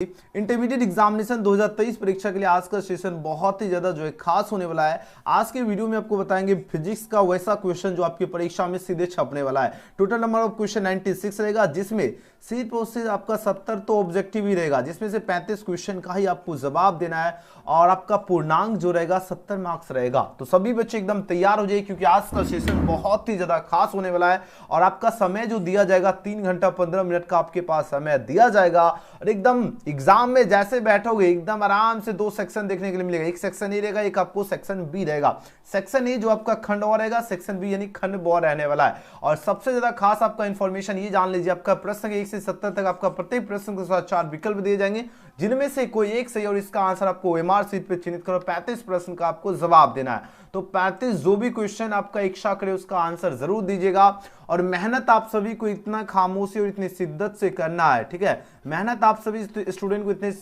Intermediate examination 2023 परीक्षा के लिए आज का सेशन बहुत ही ज्यादा जो है खास होने वाला है। आज के वीडियो में आपको बताएंगे फिजिक्स का वैसा क्वेश्चन जो आपकी परीक्षा में सीधे छपने वाला है। टोटल नंबर ऑफ क्वेश्चन 96 रहेगा, जिसमें सिर्फ और सिर्फ आपका 70 तो ऑब्जेक्टिव ही रहेगा, जिसमें से 35 क्वेश्चन का ही आपको जवाब देना है और आपका पूर्णांक जो रहेगा 70 मार्क्स रहेगा। तो सभी बच्चे एकदम तैयार हो जाइए क्योंकि आज का सेशन बहुत ही ज्यादा खास होने वाला है और आपका समय जो दिया जाएगा 3 घंटा 15 मिनट का आपके पास समय दिया जाएगा और एकदम एग्जाम में जैसे बैठोगे एकदम आराम से 2 सेक्शन देखने के लिए मिलेगा। एक सेक्शन ए रहेगा, एक आपको सेक्शन बी रहेगा। सेक्शन ए जो आपका खंड और रहेगा, सेक्शन बी यानी खंड ब रहने वाला है। और सबसे ज्यादा खास आपका इंफॉर्मेशन ये जान लीजिए, आपका प्रश्न 1 से 70 तक आपका प्रत्येक प्रश्न के साथ 4 विकल्प दिए जाएंगे, जिनमें से कोई एक सही और इसका आंसर आपको ओएमआर शीट पे चिन्हित करो। 35 प्रश्न का आपको जवाब देना है। तो 35 जो भी क्वेश्चन आपका इच्छा करे उसका आंसर जरूर दीजिएगा और मेहनत आप सभी को इतना खामोशी और इतनी शिद्दत से करना है। ठीक है, मेहनत आप सभी स्टूडेंट को इतनी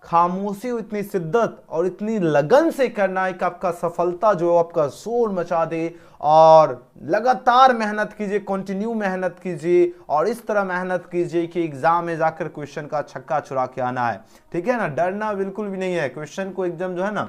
खामोशी और इतनी शिद्दत और इतनी लगन से करना है कि आपका सफलता जो आपका शोर मचा दे। और लगातार मेहनत कीजिए, कंटिन्यू मेहनत कीजिए और इस तरह मेहनत कीजिए कि एग्जाम में जाकर क्वेश्चन का छक्का छुड़ा के आना है। ठीक है ना, डरना बिल्कुल भी नहीं है। क्वेश्चन को एकदम जो है ना,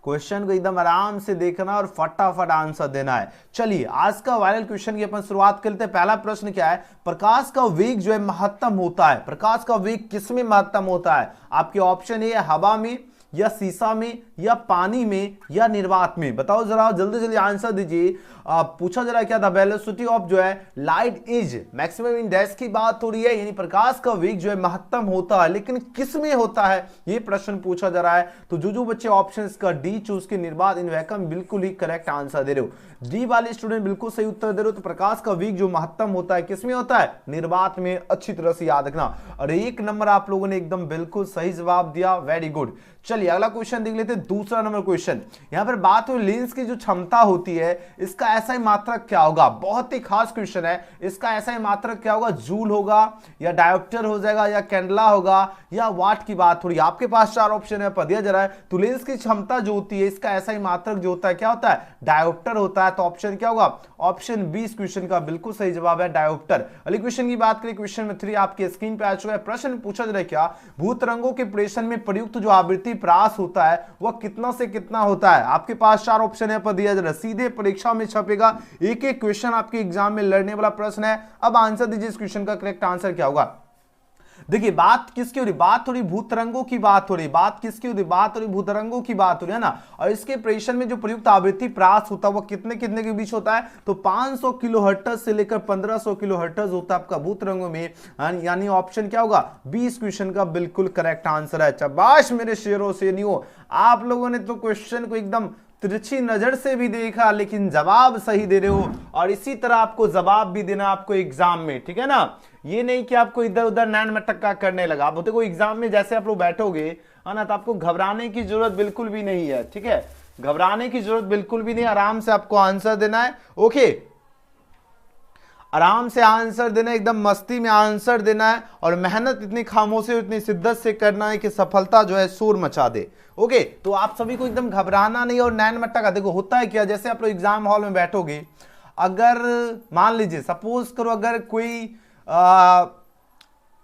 क्वेश्चन को एकदम आराम से देखना और फटाफट आंसर देना है। चलिए आज का वायरल क्वेश्चन की अपन शुरुआत करते हैं। पहला प्रश्न क्या है, प्रकाश का वेग जो है महत्तम होता है, प्रकाश का वेग किस में महत्तम होता है? आपके ऑप्शन ए है हवा में या शीशा में या पानी में या निर्वात में। बताओ जरा, जल्दी जल्दी आंसर दीजिए। पूछा जरा क्या था, वेलोसिटी ऑफ जो है light is maximum in dash की बात हो रही है, यानी प्रकाश का वेग जो है महत्तम होता है, लेकिन किस में होता है ये प्रश्न पूछा जा रहा है। तो जो बच्चे ऑप्शन का डी चूज के निर्वात इन वैक्यूम बिल्कुल ही करेक्ट आंसर दे रहे हो। डी वाले स्टूडेंट बिल्कुल सही उत्तर दे रहे हो। तो प्रकाश का वेग जो महत्तम होता है किस में होता है? निर्वात में। अच्छी तरह से याद रखना। और 1 नंबर आप लोगों ने एकदम बिल्कुल सही जवाब दिया, वेरी गुड। चलिए अगला क्वेश्चन देख लेते हैं। दूसरा नंबर क्वेश्चन, यहां पर बात हुई लेंस की जो क्षमता होती है इसका ऐसा ही मात्रक क्या होगा? बहुत ही खास क्वेश्चन है। इसका ऐसा ही मात्रक क्या होगा? जूल होगा या डायोप्टर हो जाएगा या कैंडला होगा या वाट की बात हो रही है? आपके पास 4 ऑप्शन है, दिया जा रहा है। तो लेंस की क्षमता जो होती है इसका ऐसा ही मात्रक जो होता है क्या होता है? डायोप्टर होता है। तो ऑप्शन क्या होगा? ऑप्शन बी इस क्वेश्चन का बिल्कुल सही जवाब है, डायोप्टर। अगले क्वेश्चन की बात करें, क्वेश्चन में 3 आपके स्क्रीन पे आ चुका है। प्रश्न पूछा जा रहा है क्या, भूतरंगों के प्रेषण में प्रयुक्त जो आवृत्ति प्रास होता है वह कितना से कितना होता है? आपके पास 4 ऑप्शन है, पर दिया जा रहा है। सीधे परीक्षा में छपेगा, एक एक क्वेश्चन आपके एग्जाम में लड़ने वाला प्रश्न है। अब आंसर दीजिए, इस क्वेश्चन का करेक्ट आंसर क्या होगा? देखिए बात किसकी हो रही? बात हो रही भूतरंगों की बात हो रही। बात किसकी हो रही? बात हो रही भूतरंगों की बात हो रही है ना। और इसके प्रेषण में जो प्रयुक्त आवृत्ति प्रास होता है वो कितने कितने के बीच होता है? तो 500 किलोहर्ट्ज से लेकर 1500 किलोहर्ट्ज होता है आपका भूतरंगों में। यानी ऑप्शन क्या होगा? बी इस क्वेश्चन का बिल्कुल करेक्ट आंसर है। शाबाश मेरे शेरों से नहीं हो, आप लोगों ने तो क्वेश्चन को एकदम तिरछी नजर से भी देखा लेकिन जवाब सही दे रहे हो। और इसी तरह आपको जवाब भी देना आपको एग्जाम में, ठीक है ना। ये नहीं कि आपको इधर उधर नैन मटक्का करने लगा। आप देखो एग्जाम में जैसे आप लोग बैठोगे है ना, तो आपको घबराने की जरूरत बिल्कुल भी नहीं है। ठीक है, घबराने की जरूरत बिल्कुल भी नहीं, आराम से आपको आंसर देना है। ओके, आराम से आंसर देना, एकदम मस्ती में आंसर देना है और मेहनत इतनी खामोशी और इतनी शिद्दत से करना है कि सफलता जो है शोर मचा दे। ओके, तो आप सभी को एकदम घबराना नहीं और नैन मट्टा का। देखो होता है क्या, जैसे आप लोग एग्जाम हॉल में बैठोगे, अगर मान लीजिए सपोज करो अगर कोई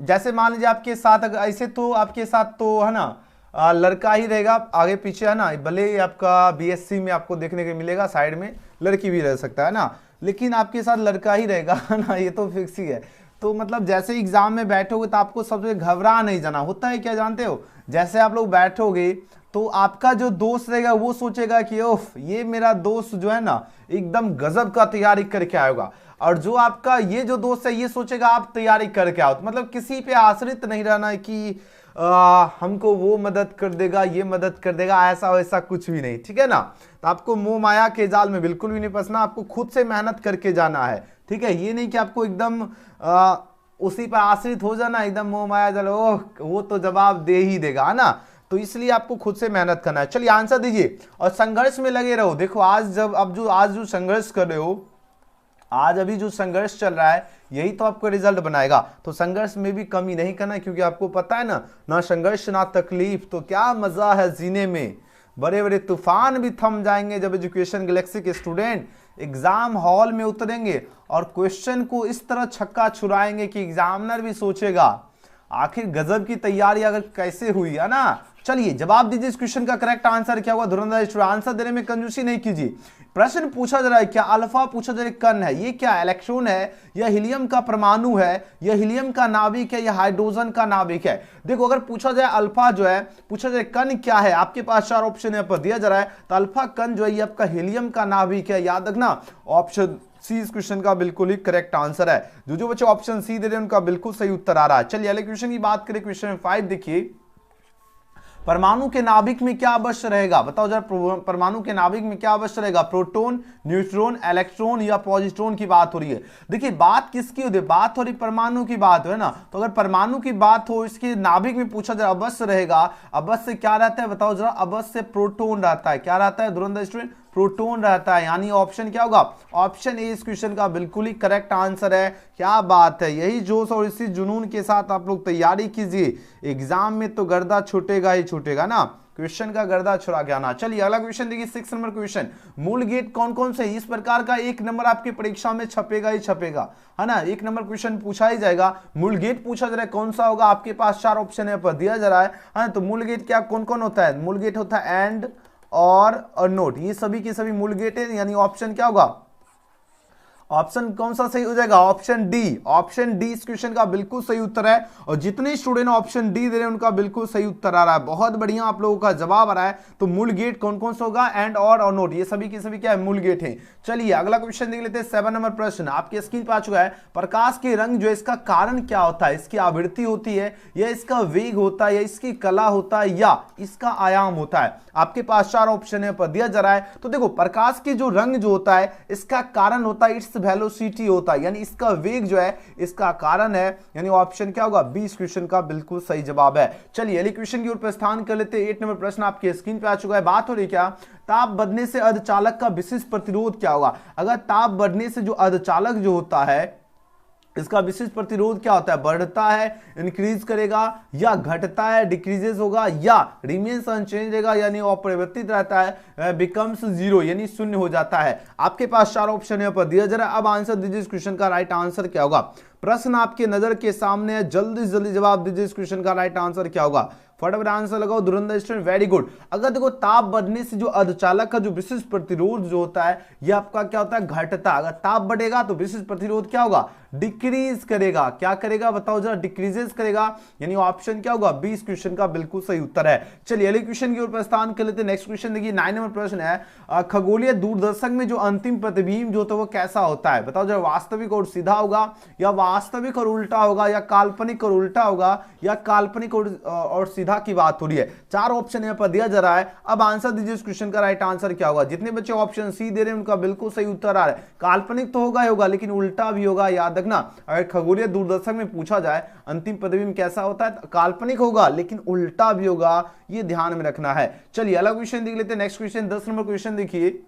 जैसे मान लीजिए आपके साथ अगर ऐसे, तो आपके साथ तो है ना लड़का ही रहेगा आगे पीछे है ना, भले ही आपका बीएससी में आपको देखने को मिलेगा साइड में लड़की भी रह सकता है ना, लेकिन आपके साथ लड़का ही रहेगा ना, ये तो फिक्स ही है। तो मतलब जैसे एग्जाम में बैठोगे तो आपको सबसे घबरा नहीं जाना। होता है क्या जानते हो, जैसे आप लोग बैठोगे तो आपका जो दोस्त रहेगा वो सोचेगा कि ओफ ये मेरा दोस्त जो है ना एकदम गजब का तैयारी करके आएगा, और जो आपका ये जो दोस्त है ये सोचेगा आप तैयारी करके आओ। तो मतलब किसी पे आश्रित नहीं रहना है कि हमको वो मदद कर देगा ये मदद कर देगा, ऐसा वैसा कुछ भी नहीं। ठीक है ना, तो आपको मोह माया के जाल में बिल्कुल भी नहीं फंसना, आपको खुद से मेहनत करके जाना है। ठीक है, ये नहीं कि आपको एकदम उसी पर आश्रित हो जाना, एकदम मोह माया जाल ओह वो तो जवाब दे ही देगा, है ना। तो इसलिए आपको खुद से मेहनत करना है। चलिए आंसर दीजिए और संघर्ष में लगे रहो। देखो आज जब आज जो संघर्ष कर रहे हो, आज अभी जो संघर्ष चल रहा है यही तो आपको रिजल्ट बनाएगा। तो संघर्ष में भी कमी नहीं करना, क्योंकि आपको पता है ना संघर्ष ना तकलीफ, तो क्या मजा है जीने में। बड़े बड़े तूफान भी थम जाएंगे जब एजुकेशन गैलेक्सी के स्टूडेंट एग्जाम हॉल में उतरेंगे और क्वेश्चन को इस तरह छक्का छुड़ाएंगे कि एग्जामिनर भी सोचेगा आखिर गजब की तैयारी अगर कैसे हुई है ना। चलिए जवाब दीजिए इस क्वेश्चन का करेक्ट आंसर क्या होगा। धुरंधर स्टूडेंट आंसर देने में कंजूसी नहीं कीजिए। प्रश्न पूछा जा रहा है क्या अल्फा पूछा जा रहा है कण है, ये क्या इलेक्ट्रॉन है या हीलियम का परमाणु है या हीलियम का नाभिक है या हाइड्रोजन का नाभिक है। देखो अगर पूछा जाए अल्फा जो है, पूछा जाए कण क्या है, आपके पास 4 ऑप्शन यहाँ पर दिया जा रहा है, तो अल्फा कण जो है ये आपका हीलियम का नाभिक है। याद रखना ऑप्शन सी इस क्वेश्चन का बिल्कुल ही करेक्ट आंसर है। जो बच्चे ऑप्शन सी दे रहे हैं उनका बिल्कुल सही उत्तर आ रहा है। चलिए अगले क्वेश्चन की बात करें। क्वेश्चन 5 देखिए, परमाणु के नाभिक में क्या अवश्य रहेगा, बताओ जरा। परमाणु के नाभिक में क्या अवश्य रहेगा, प्रोटॉन, न्यूट्रॉन, इलेक्ट्रॉन या पॉजिट्रॉन की बात हो रही है। देखिए बात किसकी हो रही है, बात हो रही परमाणु की बात है ना। तो अगर परमाणु की बात हो, इसके नाभिक में पूछा जाए अवश्य रहेगा, अवश्य क्या रहता है बताओ जरा, अवश्य प्रोटॉन रहता है। क्या रहता है धुरंधर स्टूडेंट, प्रोटॉन रहता है। यानी ऑप्शन क्या होगा, ऑप्शन ए इस क्वेश्चन का बिल्कुल ही करेक्ट आंसर है। क्या बात है, यही जोश और इसी जुनून के साथ आप लोग तैयारी कीजिए, एग्जाम में तो गर्दा छूटेगा ही छूटेगा ना, क्वेश्चन का गर्दा छुड़ा के आना। चलिए अगला क्वेश्चन देखिए 6 नंबर क्वेश्चन, मूल गेट कौन कौन से, इस प्रकार का 1 नंबर आपकी परीक्षा में छपेगा ही छपेगा, है ना। 1 नंबर क्वेश्चन पूछा ही जाएगा। मूल गेट पूछा जा रहा है कौन सा होगा, आपके पास 4 ऑप्शन यहाँ पर दिया जा रहा है। तो मूल गेट क्या कौन कौन होता है, मूल गेट होता है एंड और नोट, ये सभी के सभी मूल गेट है। यानी ऑप्शन क्या होगा, ऑप्शन कौन सा सही हो जाएगा, ऑप्शन डी। ऑप्शन डी इस क्वेश्चन का बिल्कुल सही उत्तर है। और जितने स्टूडेंट ऑप्शन डी दे रहे हैं उनका बिल्कुल सही उत्तर आ रहा है। बहुत बढ़िया आप लोगों का जवाब आ रहा है। तो मूल गेट कौन कौन सा होगा, एंड और नोट, ये सभी के सभी क्या है, मूल गेट है। चलिए अगला क्वेश्चन देख लेते हैं। 7 नंबर प्रश्न आपके स्क्रीन पर आ चुका है। प्रकाश के रंग जो है इसका कारण क्या होता है, इसकी आवृत्ति होती है या इसका वेग होता है या इसकी कला होता है या इसका आयाम होता है। आपके पास 4 ऑप्शन है पर दिया जा रहा है। तो देखो प्रकाश के जो रंग जो होता है इसका कारण होता है इट्स वेलोसिटी होता है, यानी इसका वेग जो है इसका कारण है। यानी ऑप्शन क्या होगा, 20 क्वेश्चन का बिल्कुल सही जवाब है। चलिए अगले क्वेश्चन की ओर प्रस्थान कर लेते हैं। 8 नंबर प्रश्न आपके स्क्रीन पे आ चुका है। बात हो रही क्या, ताप बढ़ने से अर्धचालक का विशिष्ट प्रतिरोध क्या होगा। अगर ताप बढ़ने से जो अर्धचालक जो होता है इसका विशिष्ट प्रतिरोध क्या होता है, बढ़ता है इंक्रीज करेगा या घटता है डिक्रीजेस होगा या रिमेन्स अनचेंज रहेगा यानी अपरिवर्तित रहता है, बिकम्स जीरो यानी शून्य हो जाता है। आपके पास 4 ऑप्शन यहाँ पर दिया जा रहा है। अब आंसर दीजिए इस क्वेश्चन का राइट आंसर क्या होगा। प्रश्न आपके नजर के सामने है, जल्दी से जल्दी जवाब दीजिए इस क्वेश्चन का राइट आंसर क्या होगा। फटाफट आंसर लगाओ धुरंधर स्टूडेंट, वेरी गुड। अगर देखो ताप बढ़ने से जो अर्धचालक का जो विशिष्ट प्रतिरोध जो होता है ये आपका क्या होता है, घटता। अगर ताप बढ़ेगा तो विशिष्ट प्रतिरोध क्या होगा, डिक्रीज करेगा। क्या करेगा बताओ जरा, डिक्रीजेस करेगा। यानी ऑप्शन क्या होगा, 20 क्वेश्चन का बिल्कुल सही उत्तर है। चलिए अगले क्वेश्चन की ओर प्रस्थान कर लेते हैं। नेक्स्ट क्वेश्चन देखिए 9 नंबर प्रश्न है, खगोलीय दूरदर्शक में जो अंतिम प्रतिबिंब जो होता है वो कैसा होता है, बताओ जरा। वास्तविक और सीधा होगा या वास्तविक और उल्टा होगा या काल्पनिक और उल्टा होगा या काल्पनिक और सीधा की बात हो रही है। 4 ऑप्शन यहाँ पर दिया जा रहा है। अब आंसर दीजिए इस क्वेश्चन का राइट आंसर क्या होगा। जितने बच्चे ऑप्शन सी दे रहे हैं उनका बिल्कुल सही उत्तर आ रहा है। काल्पनिक तो होगा ही होगा लेकिन उल्टा भी होगा। याद रखना अगर खगोलीय दूरदर्शक में पूछा जाए अंतिम प्रतिबिंब कैसा होता है, तो काल्पनिक होगा लेकिन उल्टा भी होगा, ये ध्यान में रखना है। चलिए अगला क्वेश्चन देख लेते हैं। नेक्स्ट क्वेश्चन 10 नंबर क्वेश्चन देखिए,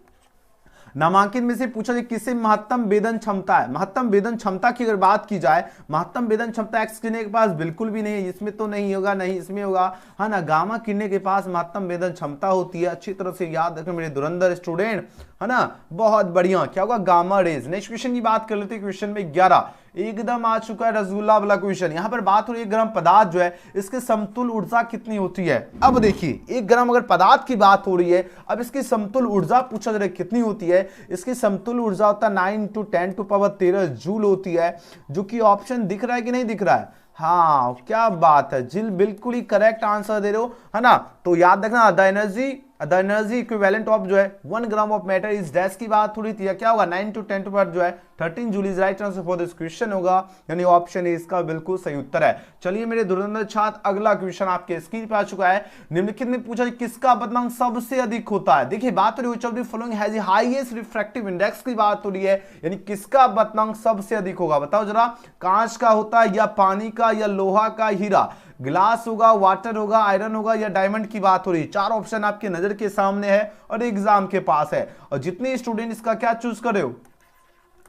नामांकित में से पूछा जाए किससे महत्तम वेदन क्षमता है। महत्तम वेदन क्षमता की अगर बात की जाए, महत्तम वेदन क्षमता एक्स किरणें के पास बिल्कुल भी नहीं है, इसमें तो नहीं होगा, नहीं इसमें होगा, है ना। गामा किरणें के पास महत्तम वेदन क्षमता होती है। अच्छी तरह से याद रखना मेरे धुरंधर स्टूडेंट, है ना। बहुत बढ़िया, क्या होगा, गामा रेज। नेक्स्ट क्वेश्चन की बात कर लेते हैं। क्वेश्चन में 11 एकदम आ चुका है रसगुल्ला वाला क्वेश्चन। यहां पर बात हो रही है गर्म पदार्थ जो है इसके समतुल्य ऊर्जा कितनी होती है। अब देखिए 1 ग्राम अगर पदार्थ की बात हो रही है, अब इसकी समतुल्य ऊर्जा पूछा जा रहा है कितनी होती है। इसकी समतुल्य ऊर्जा होता है 9 × 10⁻13 जूल होती है, जो कि ऑप्शन दिख रहा है कि नहीं दिख रहा है। हाँ क्या बात है, जिल बिल्कुल ही करेक्ट आंसर दे रहे हो, है ना। तो याद रखना द एनर्जी इक्विवेलेंट ऑफ जो है 1 gram of matter is dash की बात हो रही थी। क्या होगा, 9 × 10 पर जो है 13 joule is right answer for this question होगा। यानी ऑप्शन ए इसका बिल्कुल सही उत्तर है। चलिए मेरे धुरंधर छात्र अगला क्वेश्चन आपके स्क्रीन पर आ चुका है। निम्नलिखित में पूछा किसका बदलाव सबसे अधिक होता है। देखिए बात हो रही है following has the highest refractive index की बात हो रही है, यानी किसका बदलाव सबसे अधिक होगा। बताओ जरा, कांच का होता है या पानी का या लोहा का, हीरा, ग्लास होगा, वाटर होगा, आयरन होगा या डायमंड की बात हो रही है। 4 ऑप्शन आपके नजर के सामने है और एग्जाम के पास है। और जितने स्टूडेंट इसका क्या चूज कर रहे हो,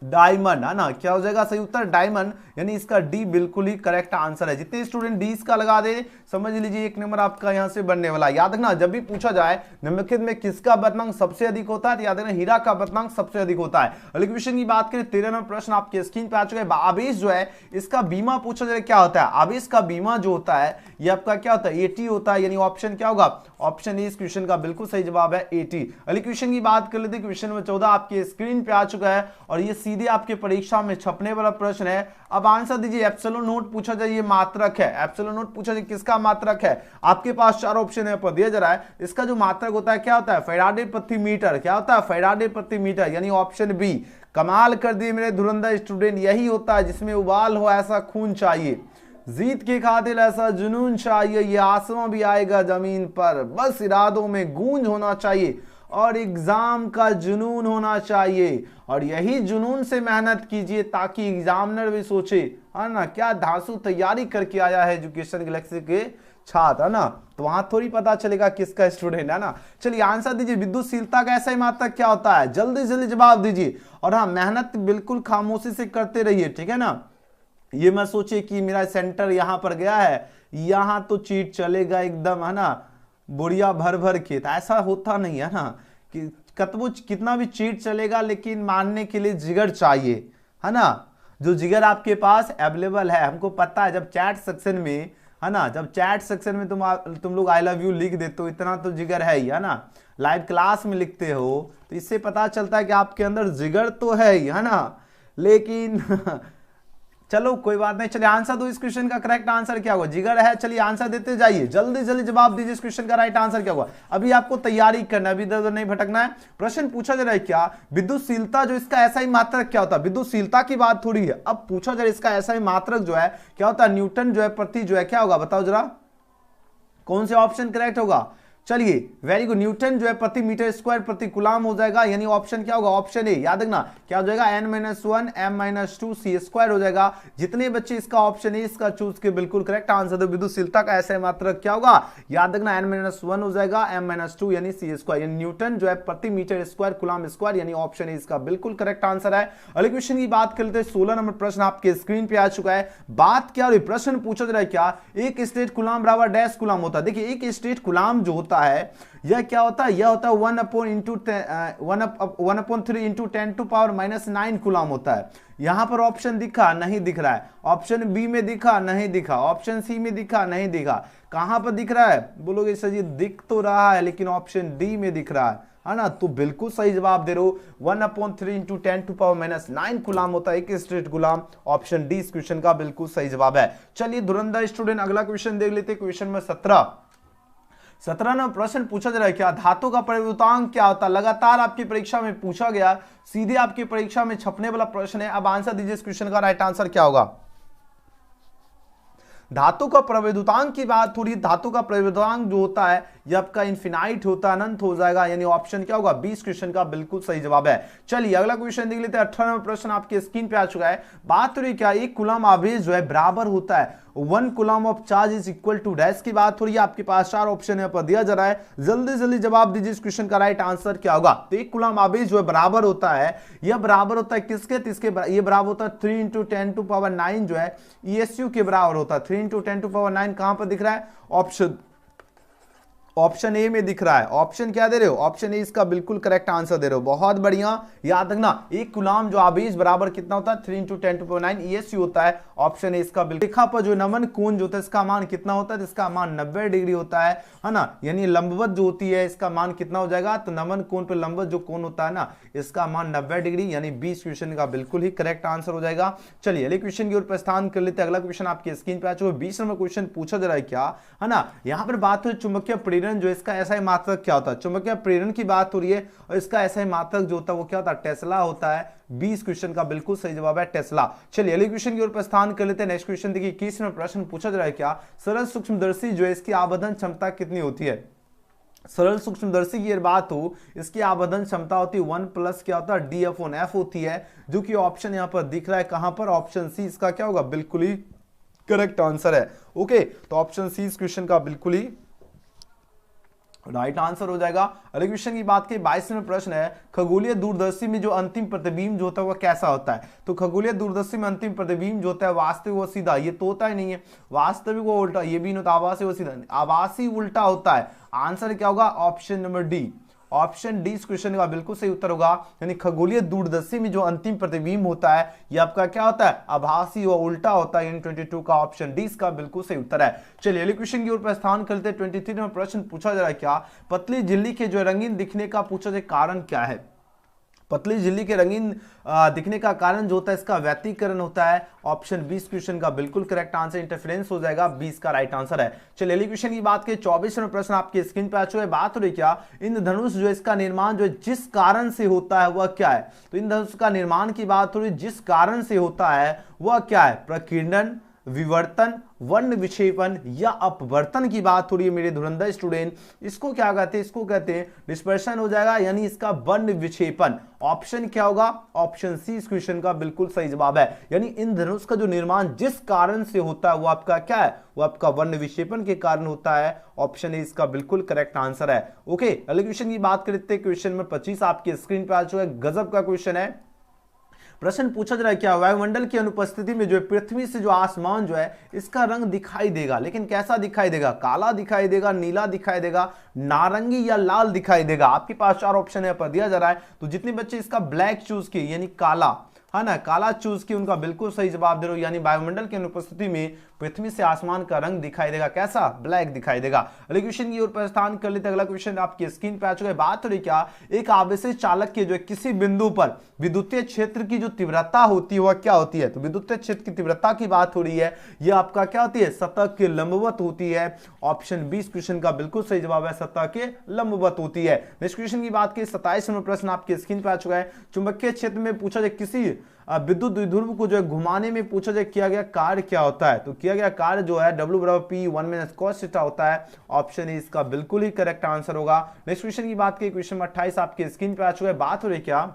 डायमंड, है ना, क्या हो जाएगा सही उत्तर डायमंड, यानी इसका डी बिल्कुल ही करेक्ट आंसर है। जितने स्टूडेंट डी इसका लगा दे समझ लीजिए 1 नंबर आपका यहां से बनने वाला है। याद रखना जब भी पूछा जाए निम्नलिखित में किसका बदनांक सबसे अधिक होता है, तो याद रखना हीरा का बदनांक सबसे अधिक होता है। अगले क्वेश्चन की बात करें 13 नंबर प्रश्न आपके स्क्रीन पे आ चुका है। आवेश जो है इसका बीमा पूछा जाए क्या होता है, आवेश का बीमा जो होता है ये आपका क्या होता है, एटी होता है, यानी ऑप्शन क्या होगा, ऑप्शन ए इस क्वेश्चन का बिल्कुल सही जवाब है एटी। अगले क्वेश्चन की बात कर लेते हैं, क्वेश्चन नंबर 14 आपके स्क्रीन पे आ चुका है और ये सीधे आपके परीक्षा में छपने वाला प्रश्न है। अब आंसर दीजिए। एप्सिलॉन नोट पूछा जाए ये मात्रक है, एप्सिलॉन नोट पूछा जाए किसका मात्रक है, आपके पास 4 ऑप्शन है पर दिया जा रहा है। इसका जो मात्रक होता है क्या होता है, फैराडे प्रति मीटर, क्या होता है फैराडे प्रति मीटर, यानी ऑप्शन बी। कमाल कर दिए मेरे धुरंधर स्टूडेंट, यही होता है जिसमें उबाल हो ऐसा खून चाहिए, जीत के खातिर ऐसा जुनून चाहिए, ये आसमां भी आएगा जमीन पर, बस इरादों में गूंज होना चाहिए और एग्जाम का जुनून होना चाहिए, और यही जुनून से मेहनत कीजिए ताकि एग्जामिनर भी सोचे, है ना, क्या धांसू तैयारी करके आया है एजुकेशन गैलेक्सी के छात्र, है ना, तो वहां थोड़ी पता चलेगा किसका स्टूडेंट है ना। चलिए आंसर दीजिए। विद्युतशीलता का ऐसा ही मात्रक क्या होता है, जल्दी जल्दी जवाब दीजिए, और हाँ मेहनत बिल्कुल खामोशी से करते रहिए, ठीक है ना। ये मत सोचिए कि मेरा सेंटर यहां पर गया है, यहां तो चीट चलेगा एकदम, है ना, बुढ़िया भर भर खेत, ऐसा होता नहीं है ना, कि कतबो कितना भी चीट चलेगा लेकिन मानने के लिए जिगर चाहिए, है ना, जो जिगर आपके पास अवेलेबल है। हमको पता है जब चैट सेक्शन में, है ना, जब चैट सेक्शन में तुम लोग आई लव यू लिख देते हो, इतना तो जिगर है ही, है ना, लाइव क्लास में लिखते हो तो इससे पता चलता है कि आपके अंदर जिगर तो है ही, है ना, लेकिन चलो कोई बात नहीं। चलिए आंसर दो, इस क्वेश्चन का करेक्ट आंसर क्या होगा, जिगर है। चलिए आंसर देते जाइए, जल्दी जल्दी जवाब दीजिए, इस क्वेश्चन का राइट आंसर क्या होगा। अभी आपको तैयारी करना है, अभी इधर नहीं भटकना है। प्रश्न पूछा जा रहा है क्या, विद्युतशीलता जो इसका ऐसा ही मात्रक क्या होता है, विद्युतशीलता की बात थोड़ी है, अब पूछा जा रहा है इसका ऐसा ही मात्रक जो है क्या होता है, न्यूटन जो है प्रति जो है क्या होगा, बताओ जरा कौन से ऑप्शन करेक्ट होगा। चलिए वेरी गुड, न्यूटन जो है प्रति मीटर स्क्वायर प्रति कुलाम हो जाएगा, यानी ऑप्शन क्या होगा, ऑप्शन ए। याद रखना क्या हो जाएगा, n-1 m-2 c स्क्वायर हो जाएगा। जितने बच्चे इसका ऑप्शन ए इसका चूज के बिल्कुल करेक्ट आंसर दो। विद्युतशीलता का ऐसा मात्रक क्या होगा, याद रखना n-1 हो जाएगा, m-2 यानी c स्क्वायर, यानी न्यूटन जो है प्रति मीटर स्क्वायर कुलाम स्क्वायर, यानी ऑप्शन ए इसका बिल्कुल करेक्ट आंसर है। अगले क्वेश्चन की बात कर लेते हैं। 16 नंबर प्रश्न आपके स्क्रीन पे आ चुका है। बात क्या रही, प्रश्न पूछा जा रहा है क्या, एक स्टेट कुलाम बराबर डैश कुलाम होता है। देखिए एक स्टेट कुलाम जो होता है यह क्या होता है, यह होता है 1/3 इंटू 10⁻⁹ कुलाम होता है। यहां पर ऑप्शन दिखा नहीं दिख रहा है, ऑप्शन बी में दिखा नहीं दिखा, ऑप्शन सी में दिखा नहीं दिखा, कहां पर दिख रहा है, बोलोगे सर जी दिख तो रहा है लेकिन ऑप्शन डी में दिख रहा है ना, तो बिल्कुल सही जवाब दे रहे हो। 1/3 इंटू 10⁻⁹ गुलाम होता है एक स्टेट गुलाम, ऑप्शन डी इस क्वेश्चन का बिल्कुल सही जवाब है। चलिए धुरंधर स्टूडेंट अगला क्वेश्चन देख लेते हैं। क्वेश्चन में 17 नंबर प्रश्न पूछा जा रहा है क्या, धातु का प्रवृत्तांक क्या होता है। लगातार आपकी परीक्षा में पूछा गया, सीधे आपकी परीक्षा में छपने वाला प्रश्न है। अब आंसर दीजिए इस क्वेश्चन का राइट आंसर क्या होगा। धातु का प्रवृत्तांक की बात थोड़ी, धातु का प्रवृत्तांक जो होता है ये आपका इनफिनाइट होता है, अनंत हो जाएगा, यानी ऑप्शन क्या होगा, 20 क्वेश्चन का बिल्कुल सही जवाब है। चलिए अगला क्वेश्चन देख लेते हैं। 18 नंबर प्रश्न आपके स्क्रीन पे आ चुका है। बात हो रही क्या, एक कूलम आवेश जो है बराबर होता है 1 coulomb of charge is equal to dash की बात हो रही है। आपके पास 4 ऑप्शन यहाँ पर दिया जा रहा है, जल्दी जल्दी जवाब दीजिए इस क्वेश्चन का राइट आंसर क्या होगा। तो एक कूलम आवेश जो है बराबर होता है, यह बराबर होता है किसके, ये बराबर होता है 3 इंटू 10⁻⁹ जो है ESU के बराबर होता है। 3 इंटू 10⁻⁹ कहां पर दिख रहा है, ऑप्शन ए में दिख रहा है। ऑप्शन क्या दे रहे हो, ऑप्शन ए इसका बिल्कुल करेक्ट आंसर दे रहे हो, बहुत बढ़िया। याद रखना एक कूलम जो आवेश बराबर कितना होता है 3 इंटू 10⁻⁹ ESU होता है, ऑप्शन ए इसका बिल्कुल। रेखा पर जो नमन कोण जो होता है इसका मान कितना होता है, इसका मान 90 डिग्री होता है ना, यानी लंबवत जो होती है इसका मान कितना हो जाएगा, तो नमन कोण पर लंबवत जो कोण होता है ना इसका मान 90 डिग्री, यानी 20 क्वेश्चन का बिल्कुल ही करेक्ट आंसर हो जाएगा। चलिए अगले क्वेश्चन की ओर प्रस्थान कर लेते हैं। अगला क्वेश्चन आपकी स्क्रीन पे आ चुका है। 20 नंबर क्वेश्चन पूछा जा रहा है क्या, है ना, यहाँ पर बात हो चुंबकीय प्रेरण जो इसका ऐसा ही मात्रक क्या होता है, चुंबकीय प्रेरण की बात हो रही है और इसका ऐसा ही मात्रक जो होता है वो क्या होता है, टेस्ला होता है। 20 क्वेश्चन का बिल्कुल सही जवाब है टेस्ला। चलिए अगले क्वेश्चन की ओर प्रस्थान कर लेते हैं। नेक्स्ट क्वेश्चन देखिए 21 में प्रश्न पूछा जा रहा है क्या, सरल सूक्ष्मदर्शी जो है इसकी आवेदन क्षमता कितनी होती है। सरल सूक्ष्मदर्शी की बात हो, इसकी आवेदन क्षमता होती है 1 प्लस क्या होता है D/F होती है, जो कि ऑप्शन यहां पर दिख रहा है कहां पर, ऑप्शन सी इसका क्या होगा, बिल्कुल ही करेक्ट आंसर है। ओके, तो ऑप्शन सी इस क्वेश्चन का बिल्कुल ही राइट आंसर हो जाएगा। अगले क्वेश्चन की बात करें 22वें प्रश्न है, खगोलीय दूरदर्शी में जो अंतिम प्रतिबिंब जो होता है वह कैसा होता है। तो खगोलीय दूरदर्शी में अंतिम प्रतिबिंब जो होता है वास्तविक व सीधा, ये तो होता ही नहीं है, वास्तविक व उल्टा, ये भी नहीं होता, आभासी व सीधा, आभासी उल्टा होता है। आंसर क्या होगा, option number D, option D इस क्वेश्चन का बिल्कुल सही उत्तर होगा। यानी खगोलीय दूरदर्शी में जो अंतिम प्रतिबिंब होता है ये आपका क्या होता है, आभासी व उल्टा होता है। यानी 22 का ऑप्शन डी इसका बिल्कुल सही उत्तर है। चलिए अगले क्वेश्चन की ओर प्रस्थान करते हैं। 23 में प्रश्न पूछा जा रहा है क्या, पतली झिल्ली के जो रंगीन दिखने का पूछा जाए कारण क्या है। पतली झिल्ली के रंगीन दिखने का कारण जो होता है इसका व्यतिकरण होता है। ऑप्शन 20 क्वेश्चन का बिल्कुल करेक्ट आंसर इंटरफेरेंस हो जाएगा, 20 का राइट आंसर है। चलिए अगले क्वेश्चन की बात करें 24वें प्रश्न आपके स्क्रीन पे आ चुका है। बात हो रही क्या, इंद्रधनुष जो है इसका निर्माण जो है जिस कारण से होता है वह क्या है। तो इंद्रधनुष का निर्माण की बात हो रही, जिस कारण से होता है वह क्या है, प्रकीर्णन, विवर्तन, वर्ण विक्षेपण या अपवर्तन की बात हो रही है मेरे धुरंधर स्टूडेंट। इसको क्या कहते हैं, इसको कहते हैं डिस्पर्शन हो जाएगा, यानी इसका वर्ण विक्षेपण। ऑप्शन क्या होगा, ऑप्शन सी इस क्वेश्चन का बिल्कुल सही जवाब है। यानी इंद्रधनुष का जो निर्माण जिस कारण से होता है वो आपका क्या है, वो आपका वर्ण विक्षेपण के कारण होता है। ऑप्शन ए इसका बिल्कुल करेक्ट आंसर है। ओके अगले क्वेश्चन की बात करते हैं। क्वेश्चन नंबर 25 आपके स्क्रीन पे आ चुका है, गजब का क्वेश्चन है। प्रश्न पूछा जा रहा है क्या, वायुमंडल की अनुपस्थिति में जो है पृथ्वी से जो आसमान जो है इसका रंग दिखाई देगा, लेकिन कैसा दिखाई देगा, काला दिखाई देगा, नीला दिखाई देगा, नारंगी या लाल दिखाई देगा। आपके पास 4 ऑप्शन है पर दिया जा रहा है। तो जितने बच्चे इसका ब्लैक चूज किए यानी काला है ना, काला चूज किए उनका बिल्कुल सही जवाब दे रहे हो। यानी वायुमंडल की अनुपस्थिति में पृथ्वी से आसमान का रंग दिखाई देगा, कैसा, ब्लैक दिखाई देगा। अगले क्वेश्चन की ओर प्रस्थान कर लेते हैं। अगला क्वेश्चन आपकी स्क्रीन पे आ चुका है। बात हो रही क्या, एक आवेशित चालक के जो है किसी बिंदु पर विद्युतीय क्षेत्र की जो तीव्रता होती है वह क्या होती है। तो विद्युतीय क्षेत्र की तीव्रता की बात हो रही है, यह आपका क्या होती है, सतह के लंबवत होती है। ऑप्शन 20 क्वेश्चन का बिल्कुल सही जवाब है, सतह के लंबवत होती है। नेक्स्ट क्वेश्चन की बात की 27वां प्रश्न आपके स्क्रीन पे आ चुका है। चुंबकीय क्षेत्र में पूछा जाए किसी विद्युत द्विध्रुव को जो है घुमाने में पूछा जाए किया गया कार्य क्या होता है। तो किया गया कार्य जो है W बराबर P 1 - cos थीटा होता है। ऑप्शन ए इसका बिल्कुल ही करेक्ट आंसर होगा। नेक्स्ट क्वेश्चन की बात की, क्वेश्चन 28 आपके स्क्रीन पे आ चुका है। बात हो रही क्या,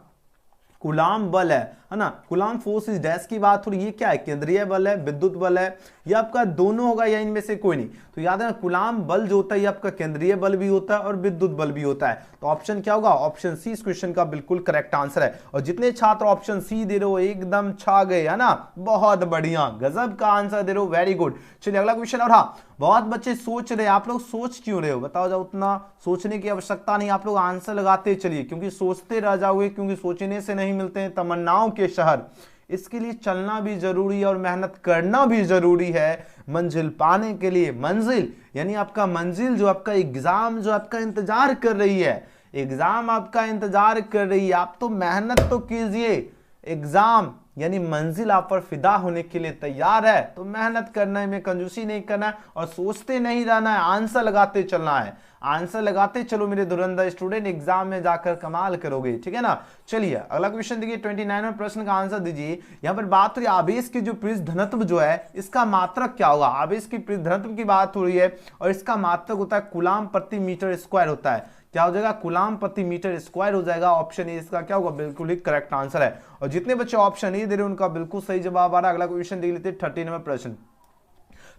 कूलाम बल है ना, कूलाम फोर्स इज डैश की बात हो रही है, क्या है, केंद्रीय बल है, विद्युत बल है, या आपका दोनों होगा या इनमें से कोई नहीं। तो याद है कूलाम बल जो होता है ये आपका केंद्रीय बल भी होता है और विद्युत बल भी होता है। तो ऑप्शन क्या होगा, ऑप्शन सी इस क्वेश्चन का बिल्कुल करेक्ट आंसर है। और जितने छात्र ऑप्शन सी दे रहे हो एकदम छा गए है ना, बहुत बढ़िया, गजब का आंसर दे रहे हो, वेरी गुड। चलिए अगला क्वेश्चन। और हाँ, बहुत बच्चे सोच रहे, आप लोग सोच क्यों रहे हो बताओ जाओ, उतना सोचने की आवश्यकता नहीं, आप लोग आंसर लगाते चलिए, क्योंकि सोचते रह जाओगे, क्योंकि सोचने से नहीं मिलते हैं तमन्नाओं के शहर। इसके लिए चलना भी जरूरी है और मेहनत करना भी जरूरी है मंजिल पाने के लिए। मंजिल यानी आपका मंजिल जो आपका एग्जाम जो आपका इंतजार कर रही है, एग्जाम आपका इंतजार कर रही है, आप तो मेहनत तो कीजिए। एग्जाम यानी मंजिल आप पर फिदा होने के लिए तैयार है तो मेहनत करना है, में कंजूसी नहीं करना है और सोचते नहीं रहना है, आंसर लगाते चलना है। आंसर लगाते चलो मेरे धुरंधर स्टूडेंट, एग्जाम में जाकर कमाल करोगे, ठीक है ना। चलिए अगला क्वेश्चन देखिए, 29वें प्रश्न का आंसर दीजिए। यहां पर बात हो रही है आवेश की जो पृष्ठ घनत्व जो है इसका मात्रक क्या होगा। आवेश की पृष्ठ घनत्व की बात हो रही है और इसका मात्रक होता है कूलाम प्रति मीटर स्क्वायर होता है। क्या हो जाएगा, कूलाम प्रति मीटर स्क्वायर हो जाएगा। ऑप्शन ए इसका क्या होगा, बिल्कुल ही करेक्ट आंसर है। और जितने बच्चे ऑप्शन ए दे रहे हैं उनका बिल्कुल सही जवाब आ रहा है। अगला क्वेश्चन देख लेते हैं, 30वां प्रश्न।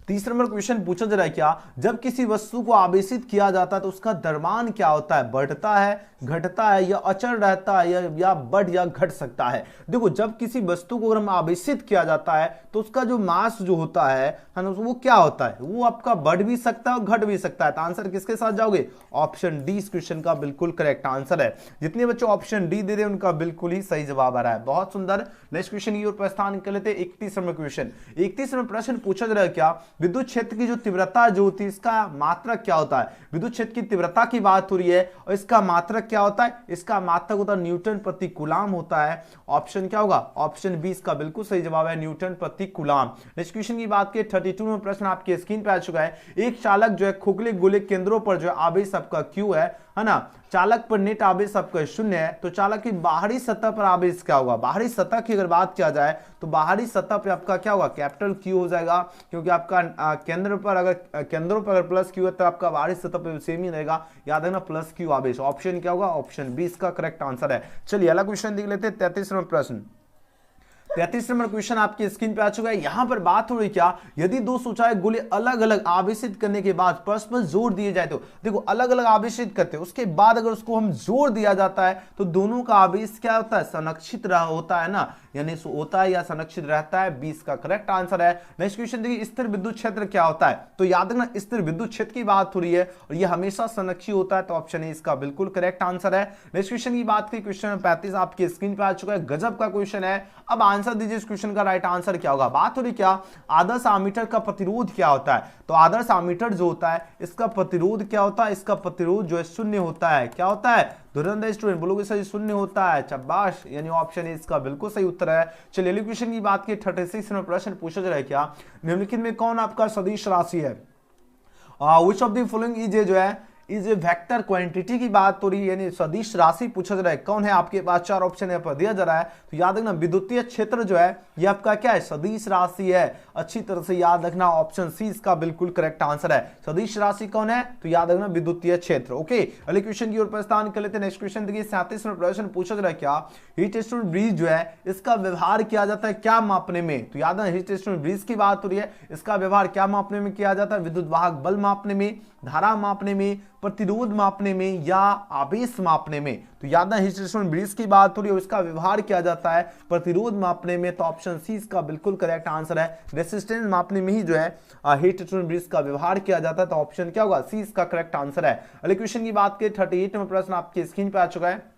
30 नंबर क्वेश्चन पूछा जा रहा है क्या, जब किसी वस्तु को आवेशित किया जाता है तो उसका द्रव्यमान क्या होता है, बढ़ता है, घटता है या अचल रहता है या बढ़ या घट सकता है। देखो जब किसी वस्तु को अगर हम आवेशित किया जाता है तो उसका जो मास जो होता है ना वो क्या होता है, वो आपका बढ़ भी सकता है और घट भी सकता है। तो आंसर किसके साथ जाओगे, ऑप्शन डी इस क्वेश्चन का बिल्कुल करेक्ट आंसर है। जितने बच्चे ऑप्शन डी दे रहे हैं उनका बिल्कुल ही सही जवाब आ रहा है, बहुत सुंदर। नेक्स्ट क्वेश्चन की ओर प्रस्थान कर लेते हैं। 31वां क्वेश्चन, 31वां प्रश्न पूछा जा रहा है क्या, विद्युत क्षेत्र की जो तीव्रता जो होती है इसका मात्रक क्या होता है। विद्युत क्षेत्र की तीव्रता की बात हो रही है और इसका मात्रक क्या होता है, इसका मात्रक होता है न्यूटन प्रति कूलाम होता है। ऑप्शन क्या होगा, ऑप्शन बी इसका बिल्कुल सही जवाब है, न्यूटन प्रति कूलाम। नेक्स्ट क्वेश्चन की बात करें, 32वां प्रश्न आपके स्क्रीन पे आ चुका है। एक चालक जो है खोखले गोले केंद्रों पर जो आवेश आपका क्यू है ना, चालक पर नेट आवेश आपका 0 है, तो चालक की बाहरी सतह पर आवेश क्या होगा। बाहरी सतह की अगर बात किया जाए तो बाहरी सतह पे आपका क्या होगा, कैपिटल क्यू हो जाएगा, क्योंकि आपका केंद्रों पर अगर प्लस क्यू है तो आपका बाहरी सतह पे सेम ही रहेगा, याद रखना प्लस क्यू आवेश। ऑप्शन क्या होगा, ऑप्शन बी इसका करेक्ट आंसर है। चलिए अगला क्वेश्चन देख लेते हैं, 33वां प्रश्न। 33 नंबर क्वेश्चन आपकी स्क्रीन पे आ चुका है। यहां पर बात हो रही क्या, यदि दो सुचालक गोले अलग अलग आवेशित करने के बाद परस्पर जोर दिए जाए तो देखो अलग अलग आवेशित करते हैं, उसके बाद अगर उसको हम जोर दिया जाता है तो दोनों का आवेश क्या होता है, संरक्षित होता है ना, यानी होता है या संरक्षित रहता है। 20 का करेक्ट आंसर है। नेक्स्ट क्वेश्चन देखिए, स्थिर विद्युत क्षेत्र क्या होता है, तो याद रखना स्थिर विद्युत क्षेत्र की बात हो रही है और यह हमेशा संरक्षित होता है, तो ऑप्शन ए इसका बिल्कुल करेक्ट आंसर है। नेक्स्ट क्वेश्चन की बात करें, क्वेश्चन नंबर 35 आपकी स्क्रीन पे आ चुका है। गजब का क्वेश्चन है। अब आंसर दीजिए इस क्वेश्चन का राइट आंसर क्या होगा। बात हो रही क्या, आदर्श आमीटर का प्रतिरोध क्या होता है, तो आदर्श आमीटर जो होता है इसका प्रतिरोध क्या होता है, इसका प्रतिरोध जो है शून्य होता है। क्या होता है धुरंधर स्टूडेंट, बोलोगे सर शून्य होता है, शाबाश, यानी ऑप्शन इसका बिल्कुल सही उत्तर है। चलिए अगले क्वेश्चन की बात की 36 नंबर प्रश्न पूछा जा रहा है क्या, निम्नलिखित में कौन आपका सदिश राशि है। Which of the following is जो है इज ए वेक्टर क्वांटिटी की बात हो रही है, यानी सदिश राशि पूछा जा रहा है। कौन है आपके पास, 4 ऑप्शन यहाँ पर दिया जा रहा है, तो याद रखना विद्युतीय क्षेत्र जो है ये आपका क्या है, सदिश राशि है। अच्छी तरह से याद रखना, ऑप्शन सी इसका बिल्कुल करेक्ट आंसर है। सदिश राशि कौन है, तो याद रखना विद्युतीय क्षेत्र। ओके, अगले क्वेश्चन की ओर प्रस्थान कर लेते हैं। नेक्स्ट क्वेश्चन देखिए 37 में प्रश्न पूछा जा रहा है क्या, हीट स्टोन ब्रिज जो है इसका व्यवहार किया जाता है क्या मापने में, तो याद रखना हीट स्टोन ब्रिज की बात हो रही है, इसका व्यवहार क्या मापने में किया जाता है, विद्युत वाहक बल मापने में, धारा मापने में, प्रतिरोध मापने में या आवेश मापने में। तो याद है हीट स्टोन ब्रिज की बात हो रही है, इसका व्यवहार किया जाता है प्रतिरोध मापने में, तो ऑप्शन सी इसका बिल्कुल करेक्ट आंसर है। रेसिस्टेंस मापने में ही जो है हीट स्टोन ब्रिज का व्यवहार किया जाता है, तो ऑप्शन क्या होगा, सी इसका करेक्ट आंसर है। अगले क्वेश्चन की बात करें 38 नंबर प्रश्न आपके स्क्रीन पे आ चुका है।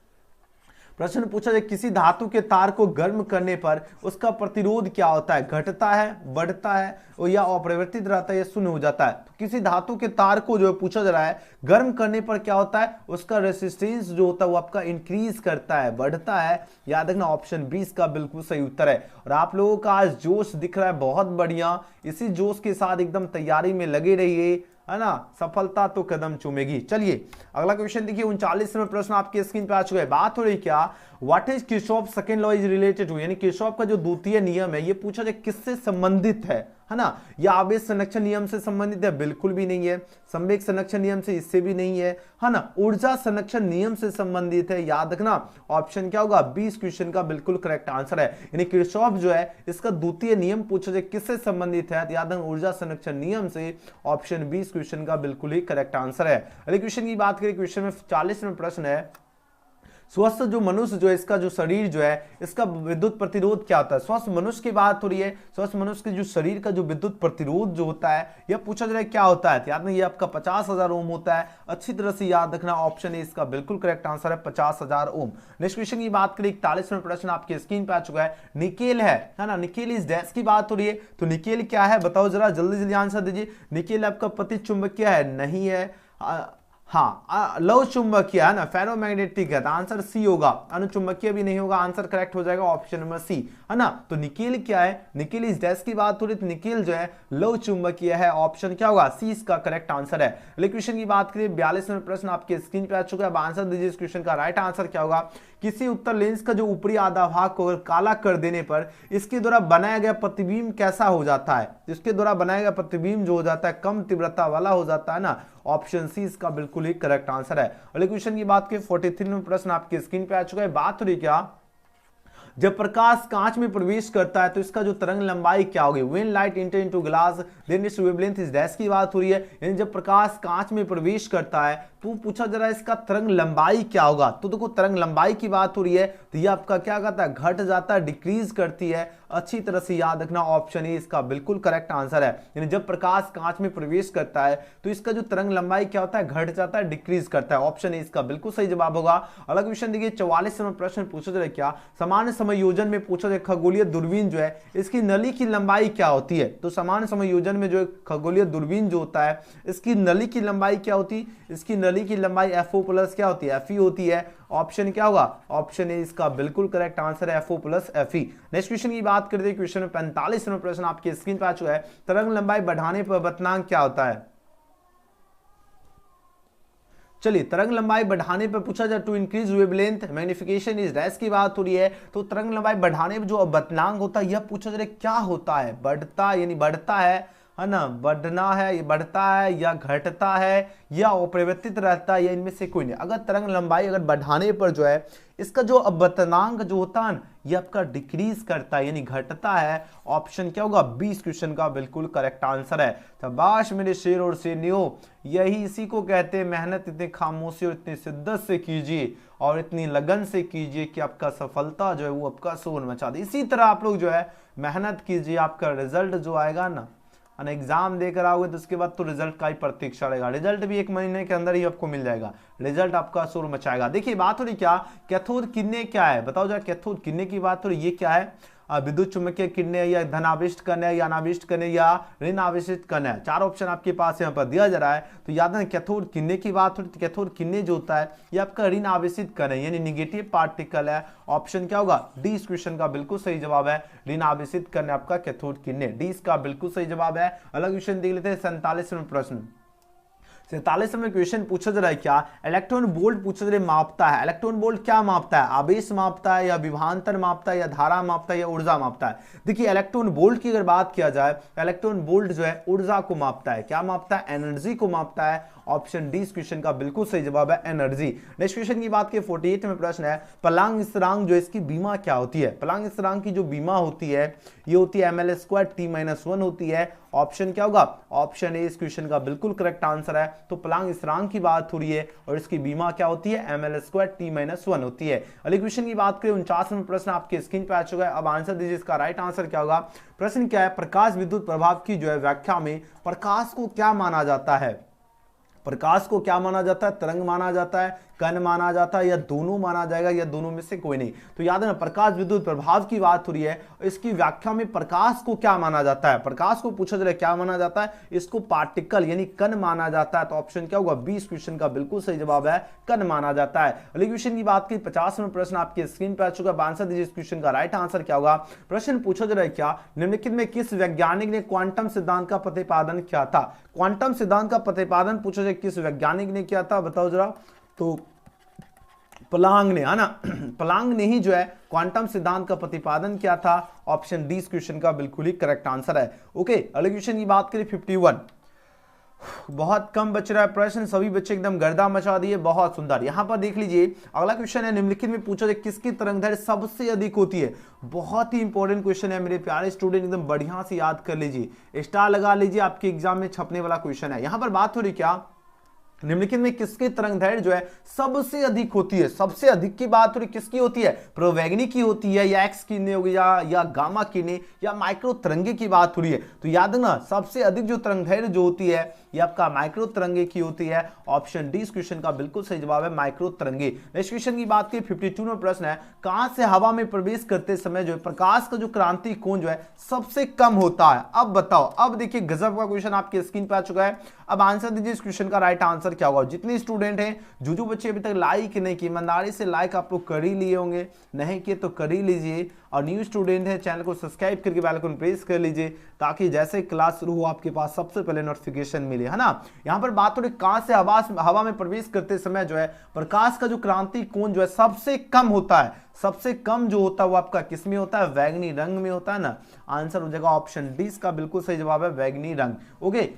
प्रश्न पूछा जाए किसी धातु के तार को गर्म करने पर उसका प्रतिरोध क्या होता है, घटता है, बढ़ता है या अपरिवर्तित रहता है या शून्य हो जाता है। तो किसी धातु के तार को जो पूछा जा रहा है गर्म करने पर क्या होता है, उसका रेसिस्टेंस जो होता है वो आपका इंक्रीज करता है, बढ़ता है। याद रखना ऑप्शन 20 का बिल्कुल सही उत्तर है। और आप लोगों का आज जोश दिख रहा है बहुत बढ़िया, इसी जोश के साथ एकदम तैयारी में लगे रहिए, है ना, सफलता तो कदम चूमेगी। चलिए अगला क्वेश्चन देखिए 39 में प्रश्न आपके स्क्रीन पे आ चुका है। बात हो रही क्या, what is Kirchhoff second law is related to, यानी किरचॉफ का जो द्वितीय नियम है ये पूछा जाए किससे संबंधित है ना, या आवेश संरक्षण नियम से संबंधित है, बिल्कुल भी नहीं है। संवेग संरक्षण नियम से, इससे भी नहीं है ना। ऊर्जा संरक्षण नियम से संबंधित है। याद रखना ऑप्शन क्या होगा, 20 क्वेश्चन का बिल्कुल करेक्ट आंसर है। यानी किरचॉफ जो है इसका द्वितीय नियम पूछा जाए किससे संबंधित है, याद रखना ऊर्जा संरक्षण नियम से, ऑप्शन 20 क्वेश्चन का बिल्कुल ही करेक्ट आंसर है। अगले क्वेश्चन की बात करें, क्वेश्चन में 40 में प्रश्न है, स्वस्थ जो मनुष्य जो है इसका जो शरीर जो है इसका विद्युत प्रतिरोध क्या होता है। स्वस्थ मनुष्य की बात हो रही है, स्वस्थ मनुष्य के जो शरीर का जो विद्युत प्रतिरोध जो होता है यह पूछा जा रहा है क्या होता है, याद नहीं ये आपका 50,000 ओम होता है। अच्छी तरह से याद रखना, ऑप्शन ए इसका बिल्कुल करेक्ट आंसर है, 50,000 ओम। नेक्स्ट क्वेश्चन की बात करें 41 में प्रश्न आपके स्क्रीन पे आ चुका है। निकेल है ना, निकेल इज डैश की बात हो रही है, तो निकेल क्या है बताओ जरा, जल्दी जल्दी आंसर दीजिए। निकेल आपका पतित चुंबकीय है, नहीं है, हाँ लव चुंबकीय है ना, फेरोमैग्नेटिक है, तो आंसर सी होगा। अनुचुंबकीय भी नहीं होगा, आंसर करेक्ट हो जाएगा ऑप्शन नंबर सी, है ना। तो निकेल क्या है, निकेल इस डैश की बात हो रही है, तो निकेल जो है लव चुंबकीय है, ऑप्शन क्या होगा, सी इसका करेक्ट आंसर है। अगले क्वेश्चन की बात करें 42 में प्रश्न आपके स्क्रीन पे आ चुका है। अब आंसर दीजिए इस क्वेश्चन का राइट आंसर क्या होगा। किसी उत्तर लेंस का जो ऊपरी आधा भाग को काला कर देने पर इसके द्वारा बनाया गया प्रतिबिंब कैसा हो जाता है, इसके द्वारा बनाया गया प्रतिबिंब जो हो जाता है कम तीव्रता वाला हो जाता है ना, ऑप्शन सी इसका बिल्कुल ही करेक्ट आंसर है। अगले क्वेश्चन की बात करें 43 में प्रश्न आपके स्क्रीन पे आ चुका है। बात हो रही क्या, जब प्रकाश कांच में प्रवेश करता है तो इसका जो तरंग लंबाई क्या होगी। When light enter into glass then its wavelength is dash की बात हो रही है, यानी जब प्रकाश कांच में प्रवेश करता है तो पूछा जा रहा है इसका तरंग लंबाई क्या होगा। तो देखो तरंग लंबाई की बात हो रही है तो ये आपका क्या करता है, घट जाता है, डिक्रीज करती है। अच्छी तरह से याद रखना, ऑप्शन ए इसका बिल्कुल करेक्ट आंसर है। यानी जब प्रकाश कांच में प्रवेश करता है तो इसका जो तरंग लंबाई क्या होता है, घट जाता है, डिक्रीज करता है। ऑप्शन ए इसका बिल्कुल सही जवाब होगा। अलग क्वेश्चन देखिए 44 में प्रश्न पूछा जा रहा है क्या, समान समायोजन में पूछा जाए खगोलीय दूरबीन जो है इसकी नली की लंबाई क्या होती है। तो समान समायोजन में जो खगोलीय दूरबीन जो होता है इसकी नली की लंबाई क्या होती है, इसकी नली की लंबाई FO प्लस क्या होती है, FE होती है। ऑप्शन क्या होगा, ऑप्शन ए इसका बिल्कुल करेक्ट आंसर है, FO plus FE। Next question की बात करते हैं, क्वेश्चन में 45 में प्रश्न आपके स्क्रीन पर आ चुका है। तरंग लंबाई बढ़ाने पर अपवर्तनांक क्या होता है। चलिए तरंग लंबाई बढ़ाने पर पूछा जाए to increase wavelength magnification is dash की बात हो रही है, तो तरंग लंबाई बढ़ाने पर जो अपवर्तनांक होता है यह पूछा जा रहा है क्या होता है, बढ़ता यानी बढ़ता है है ना, बढ़ना है, बढ़ता है या घटता है या अपरिवर्तित रहता है या इनमें से कोई नहीं। अगर तरंग लंबाई अगर बढ़ाने पर जो है इसका जो अपवर्तनांक जो होता है ये आपका डिक्रीज करता है यानी घटता है। ऑप्शन क्या होगा, 20 क्वेश्चन का बिल्कुल करेक्ट आंसर है। शाबाश मेरे शेर और शेरनियों, यही इसी को कहते हैं मेहनत इतनी खामोशी और इतनी शिद्दत से कीजिए और इतनी लगन से कीजिए कि आपका सफलता जो है वो आपका शोर मचा दे। इसी तरह आप लोग जो है मेहनत कीजिए, आपका रिजल्ट जो आएगा ना, एग्जाम देकर आओगे तो उसके बाद तो रिजल्ट का ही प्रतीक्षा रहेगा। रिजल्ट भी 1 महीने के अंदर ही आपको मिल जाएगा, रिजल्ट आपका शोर मचाएगा। देखिए बात हो रही क्या, कैथोड किरणें क्या है, बताओ जरा। कैथोड किरणें की बात हो रही, ये क्या है, विद्युत चुम्बकीय किरणें या धनाविष्ट कण है या अनाविष्ट कण है या ऋण आवेशित कण है। 4 ऑप्शन आपके पास यहाँ पर दिया जा रहा है। तो याद है कैथोड किरणें की बात हो रही, कैथोड किरणें जो होता है ये आपका ऋण आवेशित कण है यानी निगेटिव पार्टिकल है। ऑप्शन क्या होगा, डी इस क्वेश्चन का बिल्कुल सही जवाब है। ऋण आवेशित कण आपका कैथोड किरणें, डी इसका बिल्कुल सही जवाब है। अलग क्वेश्चन देख लेते हैं 47वां प्रश्न। 47वां क्वेश्चन पूछा जा रहा है क्या, इलेक्ट्रॉन वोल्ट पूछा जा रहा है मापता है। इलेक्ट्रॉन वोल्ट क्या मापता है, आवेश मापता है या विभवांतर मापता है या धारा मापता है या ऊर्जा मापता है। देखिए इलेक्ट्रॉन वोल्ट की अगर बात किया जाए, इलेक्ट्रॉन वोल्ट जो है ऊर्जा को मापता है। क्या मापता है, एनर्जी को मापता है। ऑप्शन डी इस क्वेश्चन का बिल्कुल सही जवाब है, एनर्जी। नेक्स्ट क्वेश्चन की बात की 48 में प्रश्न है, पलांग स्थिरांक जो इसकी बीमा क्या होती है। पलांग स्थिरांक की जो बीमा होती है ये होती है ml² t-1 होती है। ऑप्शन क्या होगा, ऑप्शन ए इस क्वेश्चन का बिल्कुल करेक्ट आंसर है। तो पलांग स्थिरांक की बात हो रही है और इसकी बीमा क्या होती है, ml² t-1 होती है। अगले क्वेश्चन की बात करें 49वां प्रश्न आपके स्क्रीन पे आ चुका है। अब आंसर दीजिए, इसका राइट आंसर क्या होगा। प्रश्न क्या है, प्रकाश विद्युत प्रभाव की जो है व्याख्या में प्रकाश को क्या माना जाता है। प्रकाश को क्या माना जाता है, तरंग माना जाता है, कण माना जाता है या दोनों माना जाएगा या दोनों में से कोई नहीं। तो याद है ना, प्रकाश विद्युत प्रभाव की बात हो रही है, इसकी व्याख्या में प्रकाश को क्या माना जाता है। प्रकाश को पूछा जा रहा है क्या माना जाता है, इसको पार्टिकल यानी कण माना जाता है। तो ऑप्शन क्या होगा, 20 क्वेश्चन का बिल्कुल सही जवाब है, कण माना जाता है। अगले क्वेश्चन की बात की 50वां प्रश्न आपके स्क्रीन पर आ चुका है। आंसर दीजिए, इस क्वेश्चन का राइट आंसर क्या होगा। प्रश्न पूछा जा रहा है क्या, निम्नलिखित में किस वैज्ञानिक ने क्वांटम सिद्धांत का प्रतिपादन किया था। क्वांटम सिद्धांत का प्रतिपादन पूछा जाए किस वैज्ञानिक ने किया था, बताओ जरा। तो प्लांक ने, है ना, प्लांक ने ही जो है क्वांटम सिद्धांत का प्रतिपादन किया था। ऑप्शन डी इस क्वेश्चन का बिल्कुल ही करेक्ट आंसर है। ओके, अगले क्वेश्चन की बात करें 51। बहुत कम बच रहा है प्रश्न, सभी बच्चे एकदम गर्दा मचा दिए, बहुत सुंदर। यहां पर देख लीजिए अगला क्वेश्चन है, निम्नलिखित में पूछा जाए किसकी तरंगदैर्घ्य सबसे अधिक होती है। बहुत ही इंपॉर्टेंट क्वेश्चन है मेरे प्यारे स्टूडेंट, एकदम बढ़िया से याद कर लीजिए, स्टार लगा लीजिए, आपके एग्जाम में छपने वाला क्वेश्चन है। यहां पर बात हो रही क्या, निम्नलिखित में किसकी तरंगदैर्घ्य जो है सबसे अधिक होती है। सबसे अधिक की बात हो रही किसकी होती है, प्रवेगिनी की होती है या एक्स किरणें होगी या गामा किरणें या माइक्रो तरंगे की बात हो रही है। तो याद है ना, सबसे अधिक जो तरंगदैर्घ्य जो होती है ये आपका माइक्रो तरंगे की होती है। ऑप्शन डी इस क्वेश्चन का बिल्कुल सही जवाब है, माइक्रो तरंगे। नेक्स्ट क्वेश्चन की बात की 52वां प्रश्न है, कहां से हवा में प्रवेश करते समय जो है प्रकाश का जो क्रांति कोण जो है सबसे कम होता है। अब बताओ, अब देखिए गजब का क्वेश्चन आपके स्क्रीन पे आ चुका है। अब आंसर दीजिए, इस क्वेश्चन का राइट आंसर क्या होगा। जितने स्टूडेंट हैं, जो बच्चे अभी तक लाइक नहीं किए, ईमानदारी से लाइक आप लोग कर ही लिए होंगे, नहीं किए तो कर ही लीजिए। और न्यू स्टूडेंट है, चैनल को सब्सक्राइब करके बेल आइकन प्रेस कर लीजिए ताकि जैसे क्लास शुरू हो आपके पास सबसे पहले नोटिफिकेशन मिले, है ना। यहां पर बात हो रही कहां से हवा में प्रवेश करते समय जो है प्रकाश का जो क्रांति कोण जो है सबसे कम होता है। सबसे कम जो होता है वो आपका किस में होता है, बैंगनी रंग में होता है ना। आंसर हो जाएगा ऑप्शन डी, इसका बिल्कुल सही जवाब है बैंगनी रंग। ओके,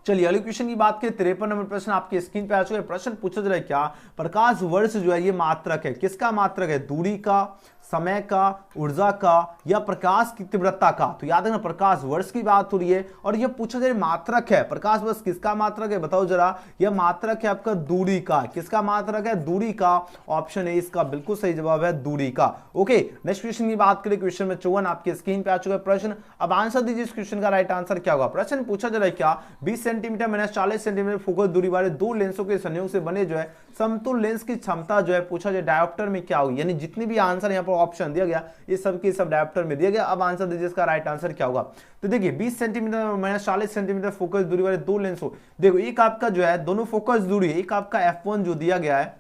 चलिए अगले क्वेश्चन की बात करें। 53 नंबर प्रश्न आपके स्क्रीन पे आ चुका है। प्रश्न पूछा जा रहा है क्या, प्रकाश वर्ष जो है ये मात्रक है, किसका मात्रक है, दूरी का, समय का, ऊर्जा का या प्रकाश की तीव्रता का। तो याद रखना प्रकाश वर्ष की बात हो रही है और यह पूछा जा रहा है मात्रक है। प्रकाश वर्ष किसका मात्रक है, बताओ जरा। यह मात्रक है आपका दूरी का, किसका मात्रक है, दूरी का। ऑप्शन ए इसका बिल्कुल सही जवाब है, दूरी का। ओके, नेक्स्ट क्वेश्चन की बात करें, क्वेश्चन में 54 आपके स्क्रीन पे आ चुका है प्रश्न। अब आंसर दीजिए, इस क्वेश्चन का राइट आंसर क्या होगा। प्रश्न पूछा जा रहा है क्या, 20 सेंटीमीटर माइनस 40 सेंटीमीटर फोकस दूरी वाले दो लेंसों के संयोग से बने जो है समतुल्य लेंस की क्षमता जो है पूछा जाए डायोप्टर में क्या होगी। यानी जितने भी आंसर यहाँ पर ऑप्शन दिया गया ये सब के सब डायोप्टर में दिया गया। अब आंसर दीजिए, इसका राइट आंसर क्या होगा। तो देखिए 20 सेंटीमीटर माइनस 40 सेंटीमीटर फोकस दूरी वाले दो लेंस हो, देखो एक आपका जो है दोनों फोकस दूरी है, एक आपका f1 जो दिया गया है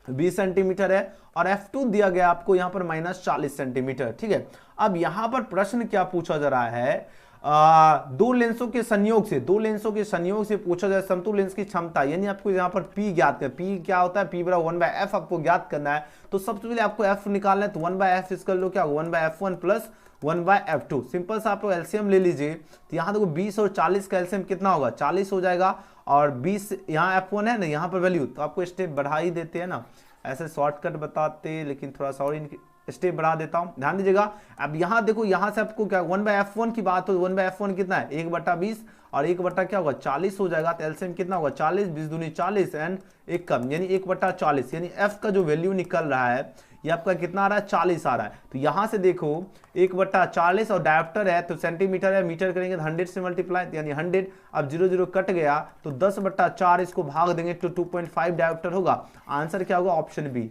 20 सेंटीमीटर है और f2 दिया गया आपको यहाँ पर माइनस 40 सेंटीमीटर, ठीक है। अब यहाँ पर प्रश्न क्या पूछा जा रहा है, दो लेंसों के संयोग से पूछा जाए समतुल्य लेंस की क्षमता, यानी आपको यहाँ पर P ज्ञात कर, P क्या होता है, P बराबर 1/f आपको ज्ञात करना है। तो सबसे पहले आपको f निकालना है, तो 1/f इसका लो क्या 1/f1 प्लस 1/f2। सिंपल सा आप लोग एलसीएम ले लीजिए, तो यहाँ देखो 20 और 40 का एलसीएम कितना होगा, 40 हो जाएगा, और 20 यहाँ f1 है ना, यहाँ पर वैल्यू, तो आपको स्टेप बढ़ा ही देते हैं ना, ऐसे शॉर्टकट बताते, लेकिन थोड़ा सा और स्टेप बढ़ा देता हूं, ध्यान दीजिएगा। अब यहाँ देखो, यहाँ से आपको क्या 1/f1 की बात हो, 1/f1 कितना है, 1/20 और 1 क्या होगा 40 हो जाएगा, तो एलसीएम कितना होगा 40, 20 दूनी 40 एंड एक कम, यानी 1/40, यानी f का जो वैल्यू निकल रहा है ये आपका कितना आ रहा है, 40 आ रहा है। तो यहां से देखो 1/40 और डायोप्टर है तो सेंटीमीटर है, मीटर करेंगे तो 100 से मल्टीप्लाई, यानी 100, अब 0 0 कट गया तो 10/4 इसको भाग देंगे तो 2.5 डायोप्टर होगा। आंसर क्या होगा, ऑप्शन बी।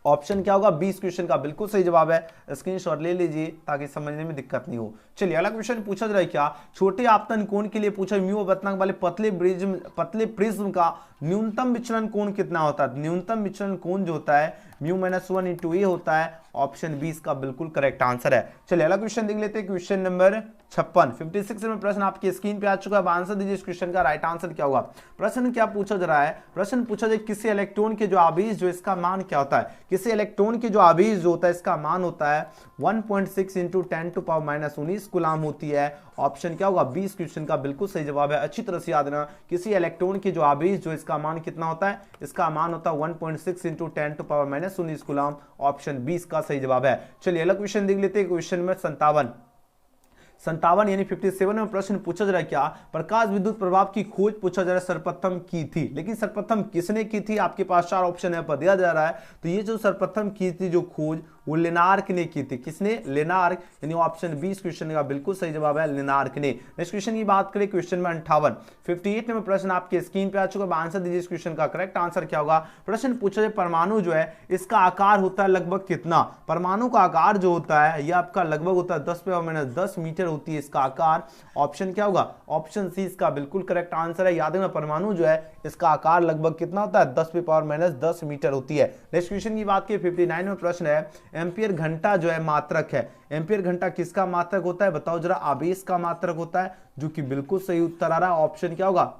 ऑप्शन क्या होगा, 20 क्वेश्चन का बिल्कुल सही जवाब है, स्क्रीनशॉट ले लीजिए ताकि समझने में दिक्कत नहीं हो। चलिए अगला क्वेश्चन पूछा जा रहा है, क्या छोटे आपतन कोण के लिए पूछा, म्यू अपवर्तनांक वाले पतले प्रिज्म का न्यूनतम विचलन कोण कितना होता है। न्यूनतम विचलन कोण जो होता है μ-1 इंटू ए होता है, ऑप्शन 20 का बिल्कुल करेक्ट आंसर है। चलिए अगला क्वेश्चन देख लेते हैं, क्वेश्चन नंबर 56 में प्रश्न आपकी स्क्रीन पे आ चुका है। अब आंसर दीजिए इस क्वेश्चन का, राइट आंसर क्या होगा। प्रश्न क्या पूछा जा रहा है, प्रश्न पूछा जाए किसी इलेक्ट्रॉन के जो आवेश जो इसका मान क्या होता है, किसी इलेक्ट्रॉन के जो आवेश जो होता है इसका मान होता है 1.6 इंटू 10⁻⁻19 कूलाम होती है। ऑप्शन क्या होगा, 20 क्वेश्चन का बिल्कुल सही जवाब है। अच्छी तरह से याद रखना, किसी इलेक्ट्रॉन के जो आवेश जो इसका मान कितना होता है, इसका मान होता है 1.6 इंटू 10⁻⁻19 कूलाम, ऑप्शन 20 का सही जवाब है। चलिए अगला क्वेश्चन देख लेते हैं, क्वेश्चन नंबर 57 यानी 57 में प्रश्न पूछा जा रहा है, क्या प्रकाश विद्युत प्रभाव की खोज पूछा जा रहा है सर्वप्रथम की थी, लेकिन सर्वप्रथम किसने की थी, आपके पास 4 ऑप्शन यहाँ पर दिया जा रहा है। तो ये जो सर्वप्रथम की थी जो खोज वो लेनार्क ने की थी, किसने, लेनार्क, यानी ऑप्शन 20 क्वेश्चन का बिल्कुल सही जवाब है, लेनार्क ने। नेक्स्ट क्वेश्चन की बात करें, क्वेश्चन में 58 में प्रश्न आपके स्क्रीन पे आ चुका है। आंसर दीजिए इस क्वेश्चन का, करेक्ट आंसर क्या होगा। प्रश्न पूछा जाए परमाणु जो है इसका आकार होता है लगभग कितना, परमाणु का आकार जो होता है ये आपका लगभग होता है 10⁻10 मीटर होती है इसका आकार। ऑप्शन क्या होगा, ऑप्शन सी इसका बिल्कुल करेक्ट आंसर है। याद रखना परमाणु जो है इसका आकार लगभग कितना होता है, 10⁻10 मीटर होती है। नेक्स्ट क्वेश्चन की बात की 59 में प्रश्न है, एम्पियर घंटा जो है मात्रक है, एम्पियर घंटा किसका मात्रक होता है, बताओ जरा, आवेश का मात्रक होता है, जो कि बिल्कुल सही उत्तर आ रहा है। ऑप्शन क्या होगा,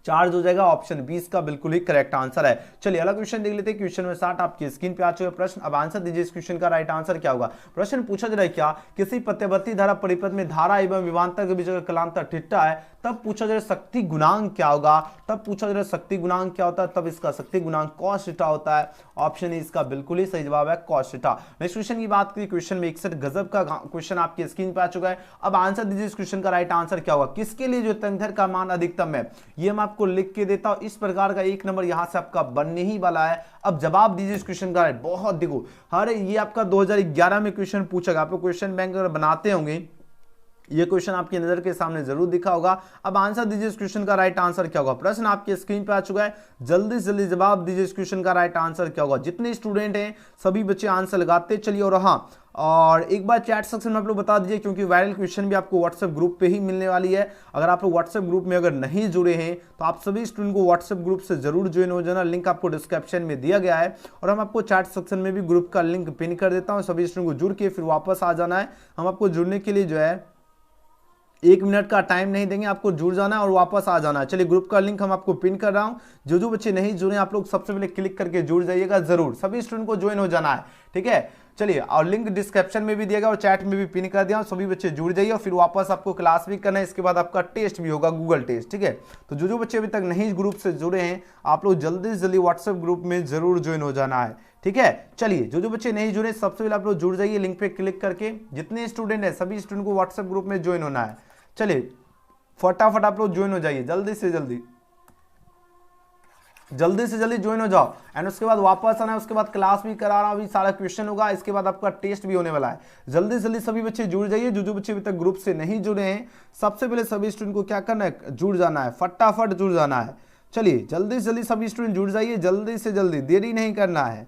चार्ज हो जाएगा, ऑप्शन 20 का बिल्कुल ही करेक्ट आंसर है। चलिए अगला क्वेश्चन देख लेते हैं, क्वेश्चन में 60 आपकी स्क्रीन पे आ चुके प्रश्न। अब आंसर दीजिए इस क्वेश्चन का, राइट आंसर क्या होगा। प्रश्न पूछा जा रहा है, क्या किसी प्रत्यवर्ती धारा परिपथ में धारा एवं विभवांतर के बीच अगर कलांतर थीटा है तब पूछा जा रहा है शक्ति गुणांक क्या होगा, तब पूछा जा रहा है शक्ति गुणांक क्या होता है, तब इसका शक्ति गुणांक cos थीटा होता है। ऑप्शन ए इसका बिल्कुल ही सही जवाब है, cos थीटा। नेक्स्ट क्वेश्चन की बात करें, क्वेश्चन में 61 गजब का क्वेश्चन आपकी स्क्रीन पे आ चुका है। अब आंसर दीजिए इस क्वेश्चन का, राइट आंसर क्या होगा। किसके लिए जो तंगधर का मान अधिकतम है, ये मैं आपको लिख के देता हूं, इस प्रकार का 1 नंबर यहां से आपका बनने ही वाला है। अब जवाब दीजिए इस क्वेश्चन का, बहुत देखो, अरे ये आपका 2011 में क्वेश्चन पूछा, आप लोग क्वेश्चन बैंक अगर बनाते होंगे ये क्वेश्चन आपकी नजर के सामने जरूर दिखा होगा। अब आंसर दीजिए इस क्वेश्चन का, राइट आंसर क्या होगा। प्रश्न आपके स्क्रीन पे आ चुका है, जल्दी से जल्दी जवाब दीजिए इस क्वेश्चन का, राइट आंसर क्या होगा। जितने स्टूडेंट हैं सभी बच्चे आंसर लगाते चलिए। और हाँ, और एक बार चैट सेक्शन में आप लोग बता दीजिए, क्योंकि वायरल क्वेश्चन भी आपको व्हाट्सएप ग्रुप पे ही मिलने वाली है। अगर आप लोग व्हाट्सएप ग्रुप में अगर नहीं जुड़े हैं तो आप सभी स्टूडेंट को व्हाट्सएप ग्रुप से जरूर ज्वाइन हो जाना, लिंक आपको डिस्क्रिप्शन में दिया गया है। और हम आपको चैट सेक्शन में भी ग्रुप का लिंक पिन कर देता हूँ, सभी स्टूडेंट को जुड़ के फिर वापस आ जाना है। हम आपको जुड़ने के लिए जो है 1 मिनट का टाइम नहीं देंगे, आपको जुड़ जाना है और वापस आ जाना है। चलिए ग्रुप का लिंक हम आपको पिन कर रहा हूं, जो बच्चे नहीं जुड़े आप लोग सबसे पहले क्लिक करके जुड़ जाइएगा जरूर, सभी स्टूडेंट को ज्वाइन हो जाना है, ठीक है। चलिए, और लिंक डिस्क्रिप्शन में भी दिया गया और चैट में भी पिन कर दिया, सभी बच्चे जुड़ जाइए और फिर वापस आपको क्लास भी करना है। इसके बाद आपका टेस्ट भी होगा, गूगल टेस्ट, ठीक है। तो जो बच्चे अभी तक नहीं ग्रुप से जुड़े हैं आप लोग जल्दी से जल्दी व्हाट्सएप ग्रुप में जरूर ज्वाइन हो जाना है, ठीक है। चलिए, जो बच्चे नहीं जुड़े सबसे पहले आप लोग जुड़ जाइए लिंक पे क्लिक करके। जितने स्टूडेंट है सभी स्टूडेंट को व्हाट्सएप ग्रुप में ज्वाइन होना है। चलिए फटाफट आप लोग ज्वाइन हो जाइए, जल्दी से जल्दी ज्वाइन हो जाओ। एंड उसके बाद वापस आना है, उसके बाद क्लास भी करा रहा हूं, अभी सारा क्वेश्चन होगा, इसके बाद आपका टेस्ट भी होने वाला है। जल्दी से जल्दी सभी बच्चे जुड़ जाइए। जो बच्चे अभी तक ग्रुप से नहीं जुड़े हैं सबसे पहले सभी स्टूडेंट को क्या करना है, जुड़ जाना है, फटाफट जुड़ जाना है। चलिए जल्दी से जल्दी सभी स्टूडेंट जुड़ जाइए, जल्दी से जल्दी, देरी नहीं करना है,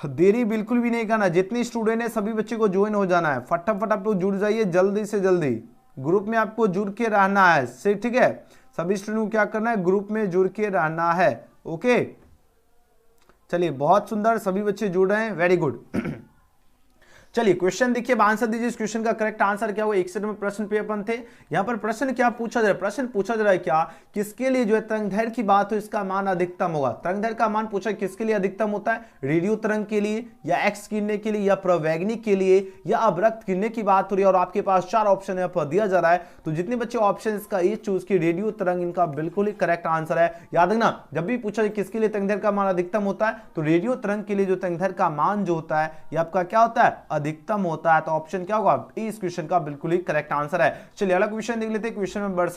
देरी बिल्कुल भी नहीं करना। जितने स्टूडेंट है सभी बच्चे को ज्वाइन हो जाना है, फटाफट आप लोग जुड़ जाइए जल्दी से जल्दी। ग्रुप में आपको जुड़ के रहना है, ठीक है। सभी स्टूडेंट को क्या करना है, ग्रुप में जुड़ के रहना है, ओके। चलिए बहुत सुंदर, सभी बच्चे जुड़ रहे हैं, वेरी गुड। चलिए क्वेश्चन देखिए, आंसर दीजिए। इस क्वेश्चन का करेक्ट आंसर क्या होगा। 61 में प्रश्न पेपर थे। यहां पर प्रश्न क्या पूछा जा रहा है, प्रश्न पूछा जा रहा है क्या, किसके लिए जो है तरंगदैर्घ्य की बात हो इसका मान अधिकतम होगा। तरंगदैर्घ्य का मान पूछा किसके लिए अधिकतम होता है, रेडियो तरंग के लिए या एक्स किरणें के लिए या प्रवैगिक के लिए या अवरक्त किरणें की बात हो रही है। और आपके पास 4 ऑप्शन यहां पर दिया जा रहा है। तो जितने बच्चे ऑप्शन इसका ए चूज की रेडियो तरंग, इनका बिल्कुल ही करेक्ट आंसर है। याद रखना, जब भी पूछा जाए किसके लिए तरंगदैर्घ्य का मान अधिकतम होता है, तो रेडियो तरंग के लिए जो तरंगदैर्घ्य का मान जो होता है ये आपका क्या होता है, अधिकतम होता है। तो ऑप्शन क्या होगा, इस क्वेश्चन का बिल्कुल ही करेक्ट आंसर है। चलिए अगला क्वेश्चन देख लेते हैं। क्वेश्चन नंबर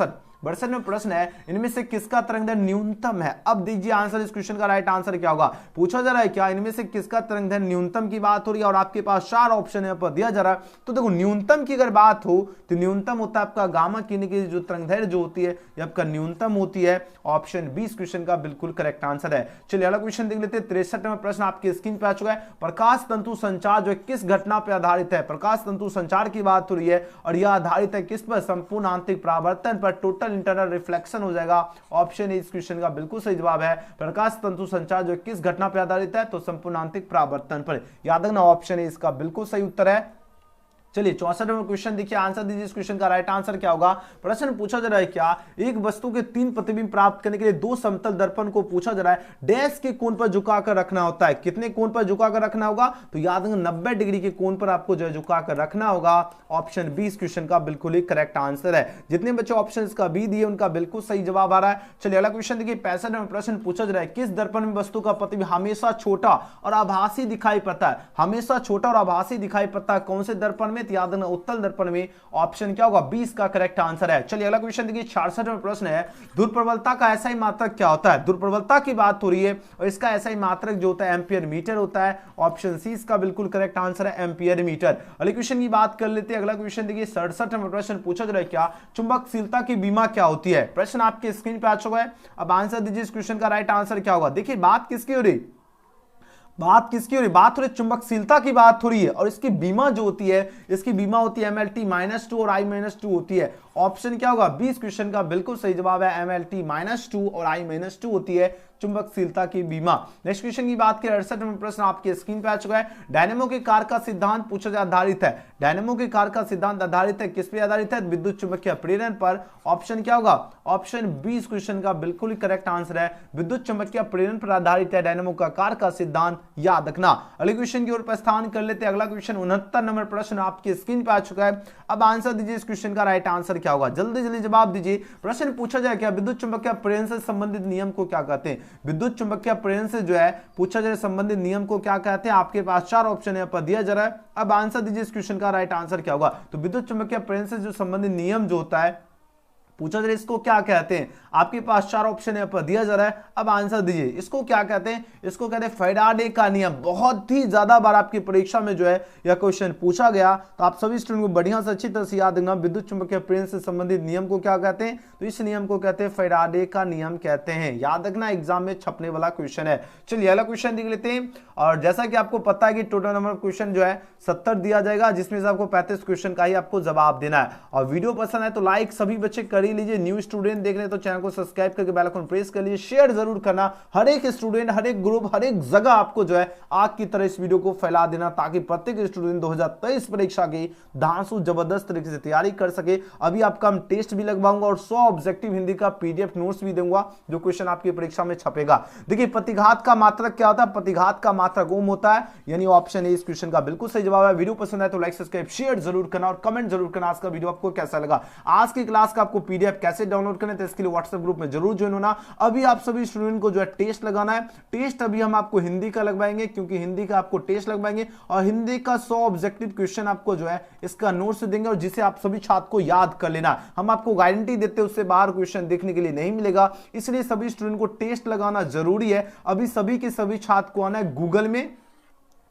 62 में प्रश्न है, इनमें से किसका तरंगदैर्घ्य न्यूनतम है। अब दीजिए आंसर, इस क्वेश्चन का राइट आंसर क्या होगा। पूछा जा रहा है क्या, इनमें से किसका तरंगदैर्घ्य न्यूनतम की बात हो रही है और आपके पास 4 ऑप्शन यहां पर दिया जा रहा है। तो देखो न्यूनतम की अगर बात हो तो न्यूनतम होता है आपका गामा किरण की जो तरंगदैर्घ्य जो होती है ये आपका न्यूनतम होती है। ऑप्शन बी इस क्वेश्चन का बिल्कुल करेक्ट आंसर है। चलिए अगला क्वेश्चन देख लेते हैं। 63 में प्रश्न आपकी स्क्रीन पे आ चुका है। प्रकाश तंतु संचार जो है किस घटना पर आधारित है। प्रकाश तंतु संचार की बात हो रही है और यह आधारित है किस पर, संपूर्ण आंतरिक परावर्तन पर, टोटल इंटरनल रिफ्लेक्शन हो जाएगा। ऑप्शन ए इस क्वेश्चन का बिल्कुल सही जवाब है। प्रकाश तंतु संचार जो किस घटना पर आधारित है, तो संपूर्ण आंतरिक परावर्तन पर। याद रखना ऑप्शन ए इसका बिल्कुल सही उत्तर है। चलिए 64 में क्वेश्चन देखिए, आंसर दीजिए। इस क्वेश्चन का राइट आंसर क्या होगा। प्रश्न पूछा जा रहा है क्या, एक वस्तु के 3 प्रतिबिंब प्राप्त करने के लिए 2 समतल दर्पण को पूछा जा रहा है डैश के कोण पर झुकाकर रखना होता है। कितने कोण पर झुकाकर रखना होगा, तो याद रखना 90 डिग्री के कोण पर आपको जो है झुकाकर रखना होगा। ऑप्शन बी इस क्वेश्चन का बिल्कुल ही करेक्ट आंसर है। जितने बच्चे ऑप्शन का बी दिए उनका बिल्कुल सही जवाब आ रहा है। चलिए अगला क्वेश्चन देखिए। 65 में प्रश्न पूछा जा रहा है, किस दर्पण में वस्तु का प्रतिबिंब हमेशा छोटा और आभासी दिखाई पड़ता है। हमेशा छोटा और आभासी दिखाई पड़ता है कौन से दर्पण में, तो याद रखना उत्तल दर्पण में। ऑप्शन क्या होगा, 20 का करेक्ट आंसर है। चलिए अगला क्वेश्चन देखिए। 66 में प्रश्न है, दूरप्रबलता का एसआई मात्रक क्या होता है। दूरप्रबलता की बात हो रही है और इसका एसआई मात्रक जो होता है एम्पियर मीटर होता है। ऑप्शन सी इसका बिल्कुल करेक्ट आंसर है, एम्पियर मीटर। अगले क्वेश्चन की बात कर लेते हैं। अगला क्वेश्चन देखिए 67 में प्रश्न पूछा जा रहा है क्या, चुंबकशीलता की बीमा क्या होती है। प्रश्न आपके स्क्रीन पे आ चुका है। अब आंसर दीजिए। इस क्वेश्चन का राइट आंसर क्या होगा। देखिए बात किसकी हो रही, बात किसकी हो रही, बात हो रही चुंबकशीलता की बात हो रही है और इसकी बीमा जो होती है, इसकी बीमा होती है MLT-2 और I-2 होती है। ऑप्शन क्या होगा, 20 क्वेश्चन का बिल्कुल सही जवाब है, MLT-2 और I-2 होती है चुंबकशीलता की बीमा। नेक्स्ट क्वेश्चन की बात करें 68 में प्रश्न आपके स्क्रीन पे आ चुका है। डायनेमो के कार्य का सिद्धांत पूछा जा आधारित है। डायनेमो के कार्य का सिद्धांत आधारित है किस पे आधारित है, विद्युत चुंबकीय प्रेरण पर। ऑप्शन क्या होगा, ऑप्शन बी इस क्वेश्चन का बिल्कुल ही करेक्ट आंसर है, विद्युत चुंबकीय प्रेरण पर आधारित है डायनेमो का कार्य का सिद्धांत। याद रखना। अगले क्वेश्चन की ओर प्रस्थान कर लेते हैं। अगला क्वेश्चन 69 नंबर प्रश्न आपके स्क्रीन पे आ चुका है। अब आंसर दीजिए। इस क्वेश्चन का राइट आंसर क्या होगा, जल्दी जल्दी जवाब दीजिए। प्रश्न पूछा जाए क्या, विद्युत चुंबकीय प्रेरण से संबंधित नियम को क्या कहते हैं। विद्युत चुंबकीय प्रेरण से जो है पूछा जाए संबंधित नियम को क्या कहते हैं। आपके पास 4 ऑप्शन यहां पर दिया जा रहा है। अब आंसर दीजिए। इस क्वेश्चन का राइट आंसर क्या होगा। तो विद्युत चुंबकीय प्रेरण से जो संबंधित नियम जो होता है पूछा जा रहा है इसको क्या कहते हैं। आपके पास 4 ऑप्शन यहां पर दिया जा रहा है। अब आंसर दीजिए, इसको क्या कहते हैं। इसको कहते हैं फैराडे का नियम। बहुत ही ज्यादा बार आपकी परीक्षा में जो है यह क्वेश्चन पूछा गया, तो आप सभी स्टूडेंट को बढ़िया से अच्छी तरह से याद रखना विद्युत चुंबकीय प्रेरण से संबंधित नियम को क्या कहते हैं। तो इस नियम को कहते हैं फैराडे का नियम कहते हैं। याद रखना, एग्जाम में छपने वाला क्वेश्चन है। चलिए अगला क्वेश्चन देख लेते हैं। और जैसा कि आपको पता है कि टोटल नंबर क्वेश्चन जो है 70 दिया जाएगा, जिसमें से आपको 35 क्वेश्चन का ही आपको जवाब देना है। और वीडियो पसंद है तो लाइक सभी बच्चे कर ही लीजिए। न्यू स्टूडेंट देख रहे हैं तो चैनल को सब्सक्राइब करके बेल आइकन प्रेस कर लीजिए। शेयर जरूर करना, हर एक स्टूडेंट, हर एक ग्रुप, हर एक जगह आपको जो है आग की तरह इस वीडियो को फैला देना, ताकि प्रत्येक स्टूडेंट 2023 परीक्षा की धांसू जबरदस्त तरीके से तैयारी कर सके। अभी आपका हम टेस्ट भी लगवाऊंगा और 100 ऑब्जेक्टिव हिंदी का PDF नोट्स भी दूंगा, जो क्वेश्चन आपकी परीक्षा में छपेगा। देखिए प्रतिघात का मात्रक क्या होता है, प्रतिघात का मात्रक ओम होता है, यानी ऑप्शन ए इस क्वेश्चन का बिल्कुल सही जवाब है। वीडियो पसंद है तो लाइक सब्सक्राइब शेयर जरूर करना और कमेंट जरूर करना आज का वीडियो आपको कैसा लगा। आज की क्लास का आपको PDF कैसे डाउनलोड करना है, तो इसके लिए WhatsApp ग्रुप में जरूर ज्वाइन होना। अभी आप सभी स्टूडेंट को जो है टेस्ट लगाना है। टेस्ट अभी हम आपको हिंदी का लगवाएंगे, क्योंकि हिंदी का आपको टेस्ट लगवाएंगे और हिंदी का 100 ऑब्जेक्टिव क्वेश्चन आपको जो है इसका नोट्स देंगे, और जिसे आप सभी छात्र को याद कर लेना। हम आपको गारंटी देते हैं उससे बाहर क्वेश्चन देखने के लिए नहीं मिलेगा, इसलिए सभी स्टूडेंट को टेस्ट लगाना जरूरी है। अभी सभी के सभी छात्र को आना है गूगल में,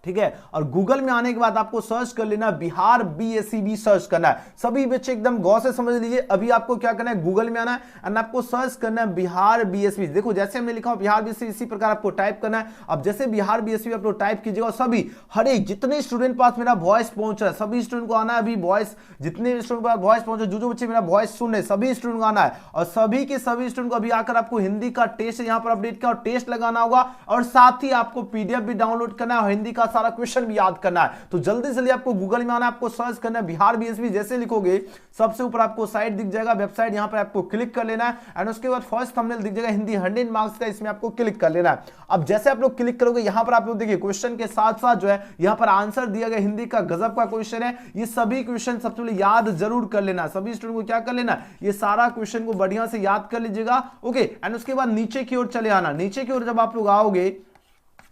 ठीक है। और गूगल में आने के बाद आपको सर्च कर लेना बिहार BSEB सर्च करना है। सभी बच्चे एकदम गौर से समझ लीजिए। अभी आपको क्या करना है, गूगल में आना है एंड आपको सर्च करना है बिहार BSEB। देखो जैसे हमने लिखा हो बिहार BSEB, इसी प्रकार आपको टाइप करना है। अब जैसे बिहार BSEB आप लोग टाइप कीजिएगा, सभी हर एक जितने स्टूडेंट पास मेरा वॉइस पहुंच रहा है, सभी स्टूडेंट को आना है। अभी वॉइस जितने स्टूडेंट पास वॉइस पहुंचे, जो बच्चे मेरा वॉइस सुन रहे, सभी स्टूडेंट को आना है। और सभी के सभी स्टूडेंट को अभी आकर आपको हिंदी का टेस्ट यहाँ पर अपडेट किया और टेस्ट लगाना होगा, और साथ ही आपको PDF भी डाउनलोड करना है और हिंदी का सारा क्वेश्चन भी याद करना है। तो जल्दी से आपको गूगल में आना है, आपको सर्च करना है बिहार बीएसवी। जैसे लिखोगे सबसे ऊपर आपको साइट दिख जाएगा, वेबसाइट, यहां पर आपको क्लिक कर लेना है एंड उसके बाद फर्स्ट थंबनेल दिख जाएगा हिंदी 100 मार्क्स का, इसमें आपको क्लिक कर लेना है। अब जैसे आप लोग क्लिक करोगे यहां पर आप लोग देखिए क्वेश्चन के साथ साथ जो है यहां पर आंसर दिया गया, हिंदी का गजब का क्वेश्चन है। ये सभी क्वेश्चन सबसे पहले याद जरूर कर लेना, सभी स्टूडेंट को क्या कर लेना, ये सारा क्वेश्चन को बढ़िया से याद कर लीजिएगा। ओके, एंड उसके बाद नीचे की ओर चले आना। नीचे की ओर जब आप लोग आओगे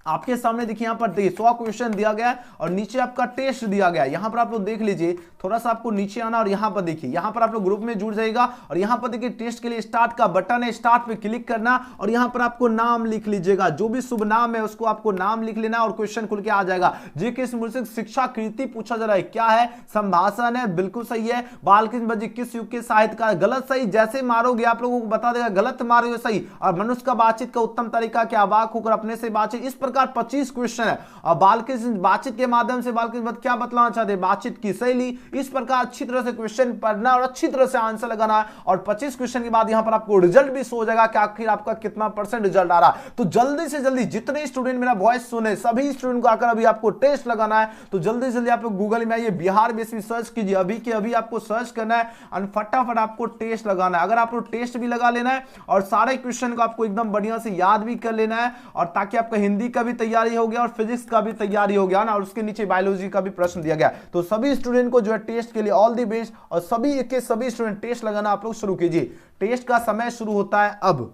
आपके सामने देखिए यहां पर देखिए 100 क्वेश्चन दिया गया है और नीचे आपका टेस्ट दिया गया है। यहां पर आप लोग देख लीजिए, थोड़ा सा आपको नीचे आना और यहां पर देखिए, यहां पर आप लोग ग्रुप में जुड़ जाएगा और यहां पर देखिए टेस्ट के लिए स्टार्ट का बटन है, स्टार्ट पे क्लिक करना और यहां पर आपको नाम लिख लीजिएगा, जो भी शुभ नाम है उसको आपको नाम लिख लेना और क्वेश्चन खुल के आ जाएगा। जीके शिक्षा कृति पूछा जा रहा है, क्या है, संभाषण है, बिल्कुल सही है। बालकृष्ण बजी किस युग के साहित्यकार, गलत सही, जैसे मारोगे आप लोगों को बता देगा, गलत मारोगे सही। और मनुष्य का बातचीत का उत्तम तरीका क्या, अवाक होकर अपने से बातचीत। इस प्रकार 25 क्वेश्चन है और बालकृष्ण बातचीत के माध्यम से बालकृष्ण क्या बतलाना चाहते हैं, बातचीत की शैली। इस प्रकार अच्छी तरह से क्वेश्चन पढ़ना और अच्छी तरह से आंसर लगाना है और 25 क्वेश्चन के बाद यहां पर आपको रिजल्ट भी शो हो जाएगा कि आखिर आपका कितना % रिजल्ट आ रहा है। तो जल्दी से जल्दी जितने स्टूडेंट मेरा वॉइस सुने सभी स्टूडेंट को आकर अभी आपको टेस्ट लगाना है। तो जल्दी से जल्दी आप लोग गूगल में आइए, बिहार बीएसवी सर्च कीजिए, अभी के अभी आपको सर्च करना है और फटाफट आपको टेस्ट लगाना है। अगर आप लोग टेस्ट भी लगा लेना है और सारे क्वेश्चन को आपको एकदम बढ़िया से याद भी कर लेना है और ताकि आपका हिंदी का भी तैयारी हो गया और फिजिक्स का भी तैयारी हो गया ना, और उसके नीचे बायोलॉजी का भी प्रश्न दिया गया। तो सभी स्टूडेंट को जो है टेस्ट के लिए ऑल द बेस्ट और सभी के सभी स्टूडेंट टेस्ट लगाना आप लोग शुरू कीजिए। टेस्ट का समय शुरू होता है अब।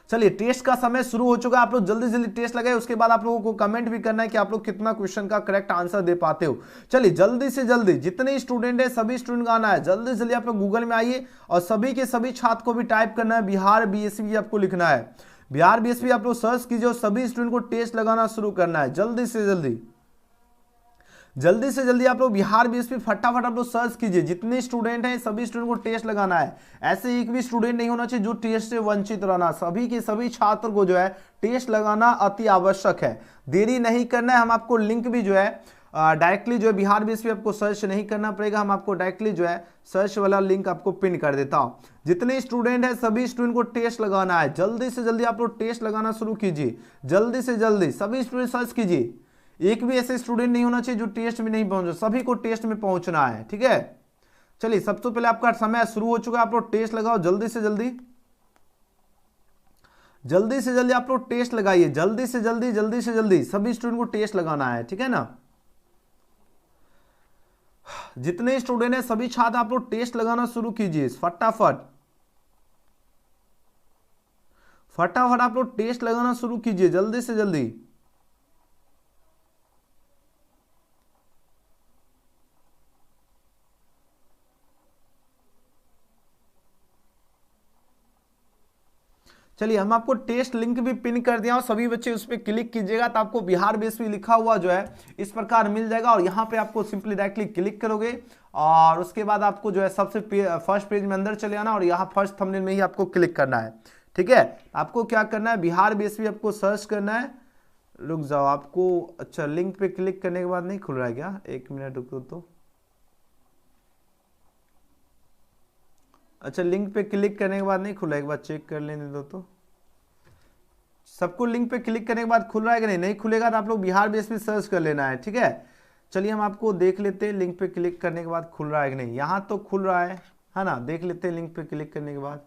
चलिए टेस्ट का समय शुरू हो चुका है, आप लोग जल्दी जल्दी टेस्ट लगाए। उसके बाद आप लोगों को कमेंट भी करना है कि आप लोग कितना क्वेश्चन का करेक्ट आंसर दे पाते हो। चलिए जल्दी से जल्दी जितने स्टूडेंट है सभी स्टूडेंट का आना है, जल्दी से जल्दी आप लोग गूगल में आइए और सभी के सभी छात्र को भी टाइप करना है बिहार बीएसवी, आपको लिखना है बिहार बीएसवी। आप लोग सर्च कीजिए और सभी स्टूडेंट को टेस्ट लगाना शुरू करना है। जल्दी से जल्दी जल्दी से जल्दी आप लोग बिहार बीएसवी फटाफट आप लोग सर्च कीजिए। जितने स्टूडेंट हैं सभी स्टूडेंट को टेस्ट लगाना है। ऐसे एक भी स्टूडेंट नहीं होना चाहिए जो टेस्ट से वंचित रहना। सभी के सभी छात्र को जो है टेस्ट लगाना अति आवश्यक है, देरी नहीं करना है। हम आपको लिंक भी जो है डायरेक्टली जो है बिहार बीएसवी आपको सर्च नहीं करना पड़ेगा, हम आपको डायरेक्टली जो है सर्च वाला लिंक आपको पिन कर देता हूं। जितने स्टूडेंट है सभी स्टूडेंट को टेस्ट लगाना है। जल्दी से जल्दी आप लोग टेस्ट लगाना शुरू कीजिए, जल्दी से जल्दी सभी स्टूडेंट सर्च कीजिए। एक भी ऐसे स्टूडेंट नहीं होना चाहिए जो टेस्ट में नहीं पहुंचे, सभी को टेस्ट में पहुंचना है, ठीक है। चलिए सबसे पहले आपका समय शुरू हो चुका है, आप लोग टेस्ट लगाओ जल्दी से जल्दी, जल्दी से जल्दी आप लोग टेस्ट लगाइए, जल्दी से जल्दी जल्दी से जल्दी सभी स्टूडेंट को टेस्ट लगाना है, ठीक है ना। जितने स्टूडेंट है सभी छात्र आप लोग टेस्ट लगाना शुरू कीजिए फटाफट फटाफट आप लोग टेस्ट लगाना शुरू कीजिए जल्दी से जल्दी। चलिए हम आपको टेस्ट लिंक भी पिन कर दिया और सभी बच्चे उस पर क्लिक कीजिएगा तो आपको बिहार बीएसवी लिखा हुआ जो है इस प्रकार मिल जाएगा और यहाँ पे आपको सिंपली डायरेक्टली क्लिक करोगे और उसके बाद आपको जो है सबसे फर्स्ट पेज में अंदर चले आना और यहाँ फर्स्ट थंबनेल में ही आपको क्लिक करना है, ठीक है। आपको क्या करना है, बिहार बीएसवी आपको सर्च करना है। रुक जाओ आपको, अच्छा लिंक पे क्लिक करने के बाद नहीं खुल रहा है क्या, एक मिनट रुको तो। अच्छा लिंक पे क्लिक करने के बाद नहीं खुला, एक बार चेक कर लेने दो तो। सबको लिंक पे क्लिक करने के बाद खुल रहा है कि नहीं, नहीं खुलेगा तो आप लोग बिहार बीएसवी सर्च कर लेना है, ठीक है। चलिए हम आपको देख लेते हैं लिंक पे क्लिक करने के बाद खुल रहा है कि नहीं। यहां तो खुल रहा है ना, देख लेते हैं लिंक पे क्लिक करने के बाद।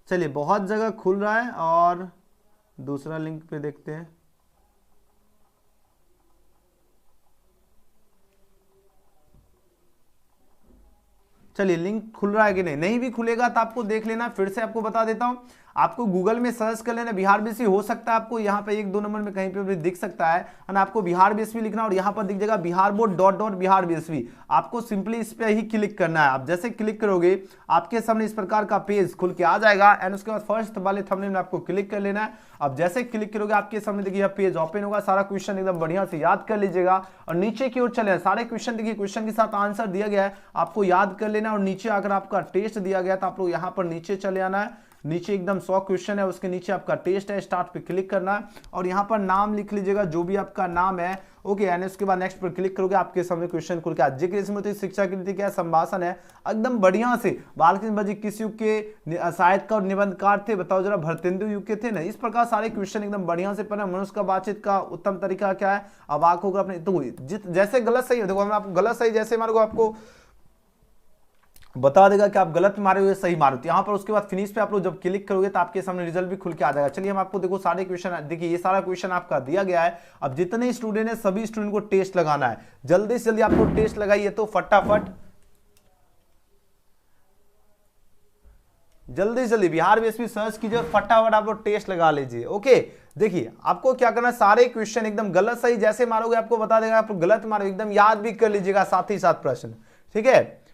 चलिए बहुत जगह खुल रहा है और दूसरा लिंक पे देखते हैं। चलिए लिंक खुल रहा है कि नहीं, नहीं भी खुलेगा तो आपको देख लेना, फिर से आपको बता देता हूं। आपको गूगल में सर्च कर लेना बिहार बीएसवी, हो सकता है आपको यहाँ पे 1-2 नंबर में कहीं पे भी दिख सकता है ना। आपको बिहार बीएसवी लिखना और यहाँ पर दिख जाएगा Bihar board dot Bihar BSV. आपको सिंपली इस पे ही क्लिक करना है। आप जैसे क्लिक करोगे आपके सामने इस प्रकार का पेज खुल के आ जाएगा एंड उसके बाद फर्स्ट वाले थंबनेल में आपको क्लिक कर लेना है। अब जैसे क्लिक करोगे आपके सामने देखिए पेज ओपन होगा। सारा क्वेश्चन एकदम बढ़िया से याद कर लीजिएगा और नीचे की ओर चले सारे क्वेश्चन देखिए, क्वेश्चन के साथ आंसर दिया गया है, आपको याद कर लेना और नीचे अगर आपका टेस्ट दिया गया तो आप लोग यहाँ पर नीचे चले आना है। नीचे एकदम 100 क्वेश्चन है, उसके नीचे आपका टेस्ट है, स्टार्ट पे क्लिक करना है और यहाँ पर नाम लिख लीजिएगा जो भी आपका नाम है। ओके, एंड उसके बाद नेक्स्ट पर क्लिक करोगे, आपके सामने क्वेश्चन खुल के आज जी की स्मृति शिक्षा की नीति क्या संभाषण है एकदम बढ़िया से। बालकृष्ण भट्ट जी किस युग के साहित्यकार और निबंधकार थे बताओ जरा, भरतेंदु युग के थे ना। इस प्रकार सारे क्वेश्चन एकदम बढ़िया से पढ़ना। मनुष्य का बातचीत का उत्तम तरीका क्या है, अब आंखों को अपने तो जैसे गलत सही है, देखो हम आपको गलत सही जैसे मारो आपको बता देगा कि आप गलत मारे हुए सही मारो, तो यहाँ पर उसके बाद फिनिश पे आप लोग जब क्लिक करोगे तो आपके सामने रिजल्ट भी खुल के आ जाएगा। चलिए हम आपको देखो सारे क्वेश्चन, देखिए ये सारा क्वेश्चन आपका दिया गया है। अब जितने स्टूडेंट है सभी स्टूडेंट को टेस्ट लगाना है, जल्दी से जल्दी आप लोग टेस्ट लगाइए तो फटाफट जल्दी से जल्दी बिहार बीएसपी सर्च कीजिए और फटाफट आप लोग टेस्ट लगा लीजिए। ओके, देखिए आपको क्या करना है, सारे क्वेश्चन एकदम गलत सही जैसे मारोगे आपको बता देगा, आप गलत मारोगे एकदम याद भी कर लीजिएगा साथ ही साथ प्रश्न, ठीक है।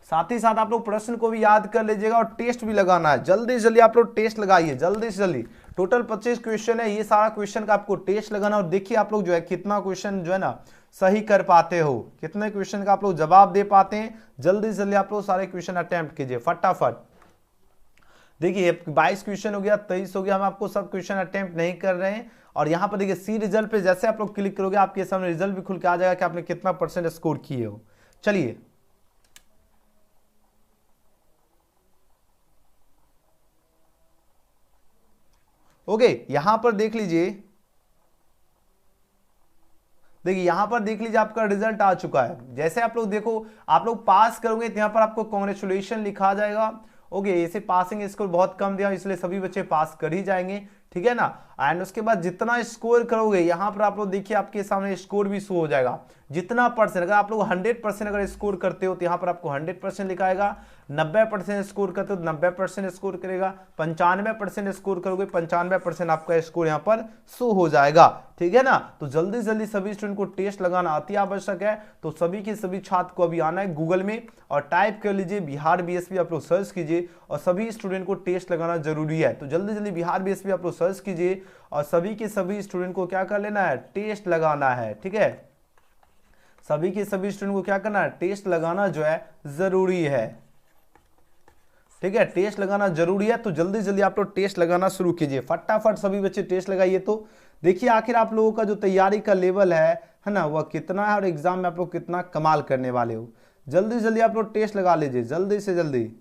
साथ ही साथ आप लोग प्रश्न को भी याद कर लीजिएगा और टेस्ट भी लगाना है। जल्दी से जल्दी आप लोग टेस्ट लगाइए, जल्दी से जल्दी। टोटल 25 क्वेश्चन है, ये सारा क्वेश्चन का आपको टेस्ट लगाना और देखिए आप लोग जो है कितना क्वेश्चन जो है ना सही कर पाते हो, कितने क्वेश्चन का आप लोग जवाब दे पाते हैं। जल्दी से जल्दी आप लोग सारे क्वेश्चन अटेम्प्ट कीजिए फटाफट। देखिए 22 क्वेश्चन हो गया, 23 हो गया, हम आपको सब क्वेश्चन अटेम्प्ट नहीं कर रहे हैं। और यहाँ पर देखिए सी रिजल्ट पे जैसे आप लोग क्लिक करोगे आपके सामने रिजल्ट भी खुल के आ जाएगा कि आपने कितना परसेंट स्कोर किए हो। चलिए ओके, यहां पर देख लीजिए, देखिए यहां पर देख लीजिए आपका रिजल्ट आ चुका है। जैसे आप लोग देखो, आप लोग पास करोगे तो यहां पर आपको कांग्रेचुलेशन लिखा जाएगा। ओके, ऐसे पासिंग स्कोर बहुत कम दिया इसलिए सभी बच्चे पास कर ही जाएंगे, ठीक है ना। एंड उसके बाद जितना स्कोर करोगे यहां पर आप लोग देखिए आपके सामने स्कोर भी शो हो जाएगा, जितना परसेंट। अगर आप लोग 100% अगर स्कोर करते हो तो यहाँ पर आपको 100% लिखाएगा, 90% स्कोर करते हो तो 90% स्कोर करेगा, 95% स्कोर करोगे 95% आपका स्कोर यहाँ पर शो हो जाएगा, ठीक है ना। तो जल्दी जल्दी सभी स्टूडेंट को टेस्ट लगाना अति आवश्यक है। तो सभी के सभी छात्र को अभी आना है गूगल में और टाइप कर लीजिए बिहार बीएसपी, आप लोग सर्च कीजिए और सभी स्टूडेंट को टेस्ट लगाना जरूरी है। तो जल्दी जल्दी बिहार बीएसपी आप लोग सर्च कीजिए और सभी के सभी स्टूडेंट को क्या कर लेना है, टेस्ट लगाना है, ठीक है। सभी के सभी स्टूडेंट को क्या करना है, टेस्ट लगाना जो है जरूरी है, ठीक है। टेस्ट लगाना जरूरी है, तो जल्दी जल्दी आप लोग टेस्ट लगाना शुरू कीजिए फटाफट, सभी बच्चे टेस्ट लगाइए। तो देखिए आखिर आप लोगों का जो तैयारी का लेवल है ना, वह कितना है और एग्जाम में आप लोग कितना कमाल करने वाले हो। जल्दी जल्दी आप लोग टेस्ट लगा लीजिए, जल्दी से जल्दी,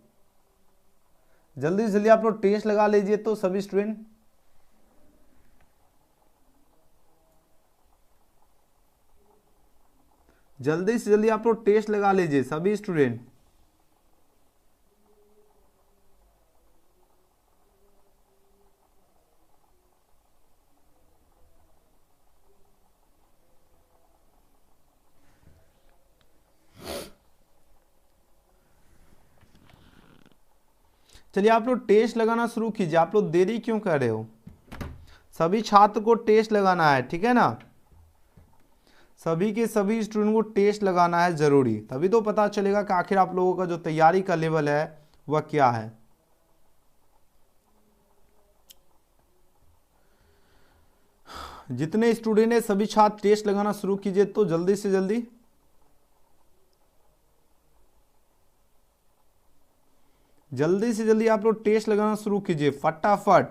जल्दी से जल्दी आप लोग टेस्ट लगा लीजिए। तो सभी स्टूडेंट जल्दी से जल्दी आप लोग टेस्ट लगा लीजिए सभी स्टूडेंट। चलिए आप लोग टेस्ट लगाना शुरू कीजिए, आप लोग देरी क्यों कर रहे हो। सभी छात्र को टेस्ट लगाना है, ठीक है ना। सभी के सभी स्टूडेंट को टेस्ट लगाना है जरूरी, तभी तो पता चलेगा कि आखिर आप लोगों का जो तैयारी का लेवल है वह क्या है। जितने स्टूडेंट है सभी छात्र टेस्ट लगाना शुरू कीजिए, तो जल्दी से जल्दी जल्दी से जल्दी आप लोग टेस्ट लगाना शुरू कीजिए फटाफट।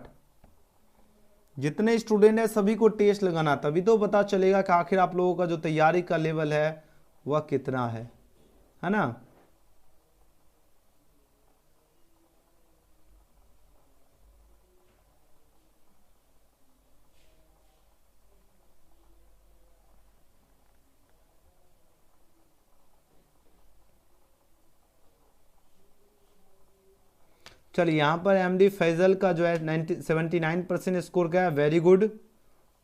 जितने स्टूडेंट है सभी को टेस्ट लगाना, तभी तो पता चलेगा कि आखिर आप लोगों का जो तैयारी का लेवल है वह कितना है ना। चलिए यहाँ पर एमडी फैजल का जो है 79% स्कोर का है, वेरी गुड,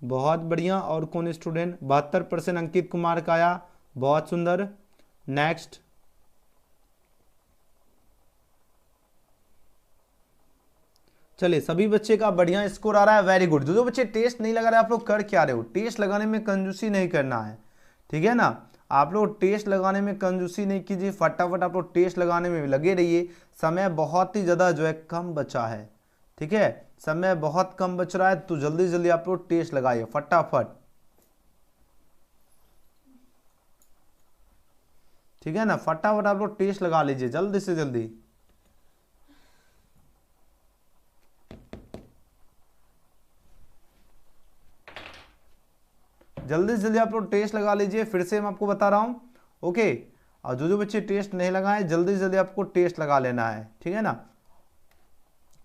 बहुत बढ़िया। और कौन स्टूडेंट 72% अंकित कुमार का आया, बहुत सुंदर। नेक्स्ट चलिए सभी बच्चे का बढ़िया स्कोर आ रहा है, वेरी गुड। जो जो बच्चे टेस्ट नहीं लगा रहे आप लोग कर क्या रहे हो, टेस्ट लगाने में कंजूसी नहीं करना है, ठीक है ना। आप लोग टेस्ट लगाने में कंजूसी नहीं कीजिए, फटाफट आप लोग टेस्ट लगाने में लगे रहिए। समय बहुत ही ज़्यादा जो है कम बचा है, ठीक है, समय बहुत कम बच रहा है, तो जल्दी जल्दी आप लोग टेस्ट लगाइए फटाफट, ठीक है ना। फटाफट आप लोग टेस्ट लगा लीजिए जल्दी से जल्दी। जल्दी से जल्दी आप लोग टेस्ट लगा लीजिए, फिर से मैं आपको बता रहा हूँ। ओके, और जो बच्चे टेस्ट नहीं लगाए जल्दी से जल्दी आपको टेस्ट लगा लेना है, ठीक है ना।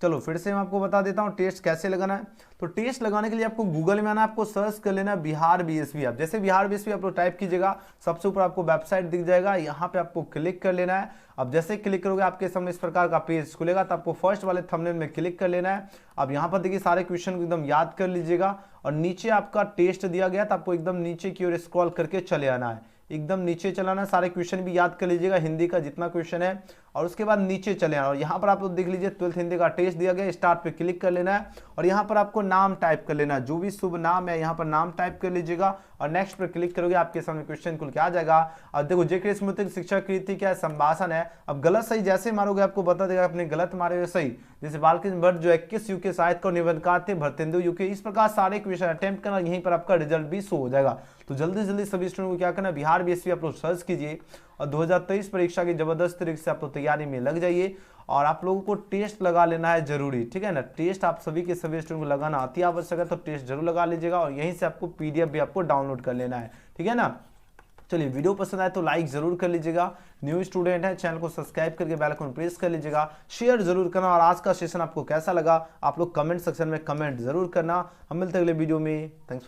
चलो फिर से मैं आपको बता देता हूँ टेस्ट कैसे लगाना है। तो टेस्ट लगाने के लिए आपको गूगल में आना, आपको सर्च कर लेना बिहार बीएसवी ऐप। जैसे बिहार बीएसवी आप लोग टाइप कीजिएगा, सबसे ऊपर आपको वेबसाइट दिख जाएगा, यहाँ पे आपको क्लिक कर लेना है। अब जैसे क्लिक करोगे आपके सामने इस प्रकार का पेज खुलेगा, तो आपको फर्स्ट वाले थंबनेल में क्लिक कर लेना है। अब यहाँ पर देखिए सारे क्वेश्चन को एकदम याद कर लीजिएगा, और नीचे आपका टेस्ट दिया गया, तो आपको एकदम नीचे की ओर स्क्रॉल करके चले आना है, एकदम नीचे चलाना। सारे क्वेश्चन भी याद कर लीजिएगा, हिंदी का जितना क्वेश्चन है, और उसके बाद नीचे चले आना। और यहाँ पर आप लोग देख लीजिए 12th हिंदी का टेस्ट दिया गया, स्टार्ट पे क्लिक कर लेना है, और यहाँ पर आपको नाम टाइप कर लेना है, जो भी शुभ नाम है यहाँ पर नाम टाइप कर लीजिएगा, और नेक्स्ट पर क्लिक करोगे आपके सामने क्वेश्चन खुल के आ जाएगा। अब देखो जेके स्मृति शिक्षा कृति क्या है, संभाषण है। अब गलत सही जैसे मारोगे आपको बता देगा, आपने गलत मारे हुए सही। जैसे बालकृष्ण भट्ट जो 21 यूके साहित्य और निबंधकार थे, भरतेंदु यूके, इस प्रकार सारे क्वेश्चन अटेम्प्ट करना, यहीं पर आपका रिजल्ट भी शो हो जाएगा। तो जल्दी जल्दी सभी स्टूडेंट को क्या करना, बिहार बीएसवी आप लोग सर्च कीजिए, और 2023 परीक्षा की जबरदस्त तरीके से आप लोग तैयारी में लग जाइए। और आप लोगों को टेस्ट लगा लेना है जरूरी, ठीक है ना। टेस्ट आप सभी के सभी स्टूडेंट को लगाना अति आवश्यक है, तो टेस्ट जरूर लगा लीजिएगा, और यहीं से आपको पीडीएफ भी आपको डाउनलोड कर लेना है, ठीक है ना। चलिए वीडियो पसंद आए तो लाइक जरूर कर लीजिएगा, न्यू स्टूडेंट है चैनल को सब्सक्राइब करके बेल आइकन प्रेस कर लीजिएगा, शेयर जरूर करना, और आज का सेशन आपको कैसा लगा आप लोग कमेंट सेक्शन में कमेंट जरूर करना। हम मिलते हैं अगले वीडियो में, थैंक्स।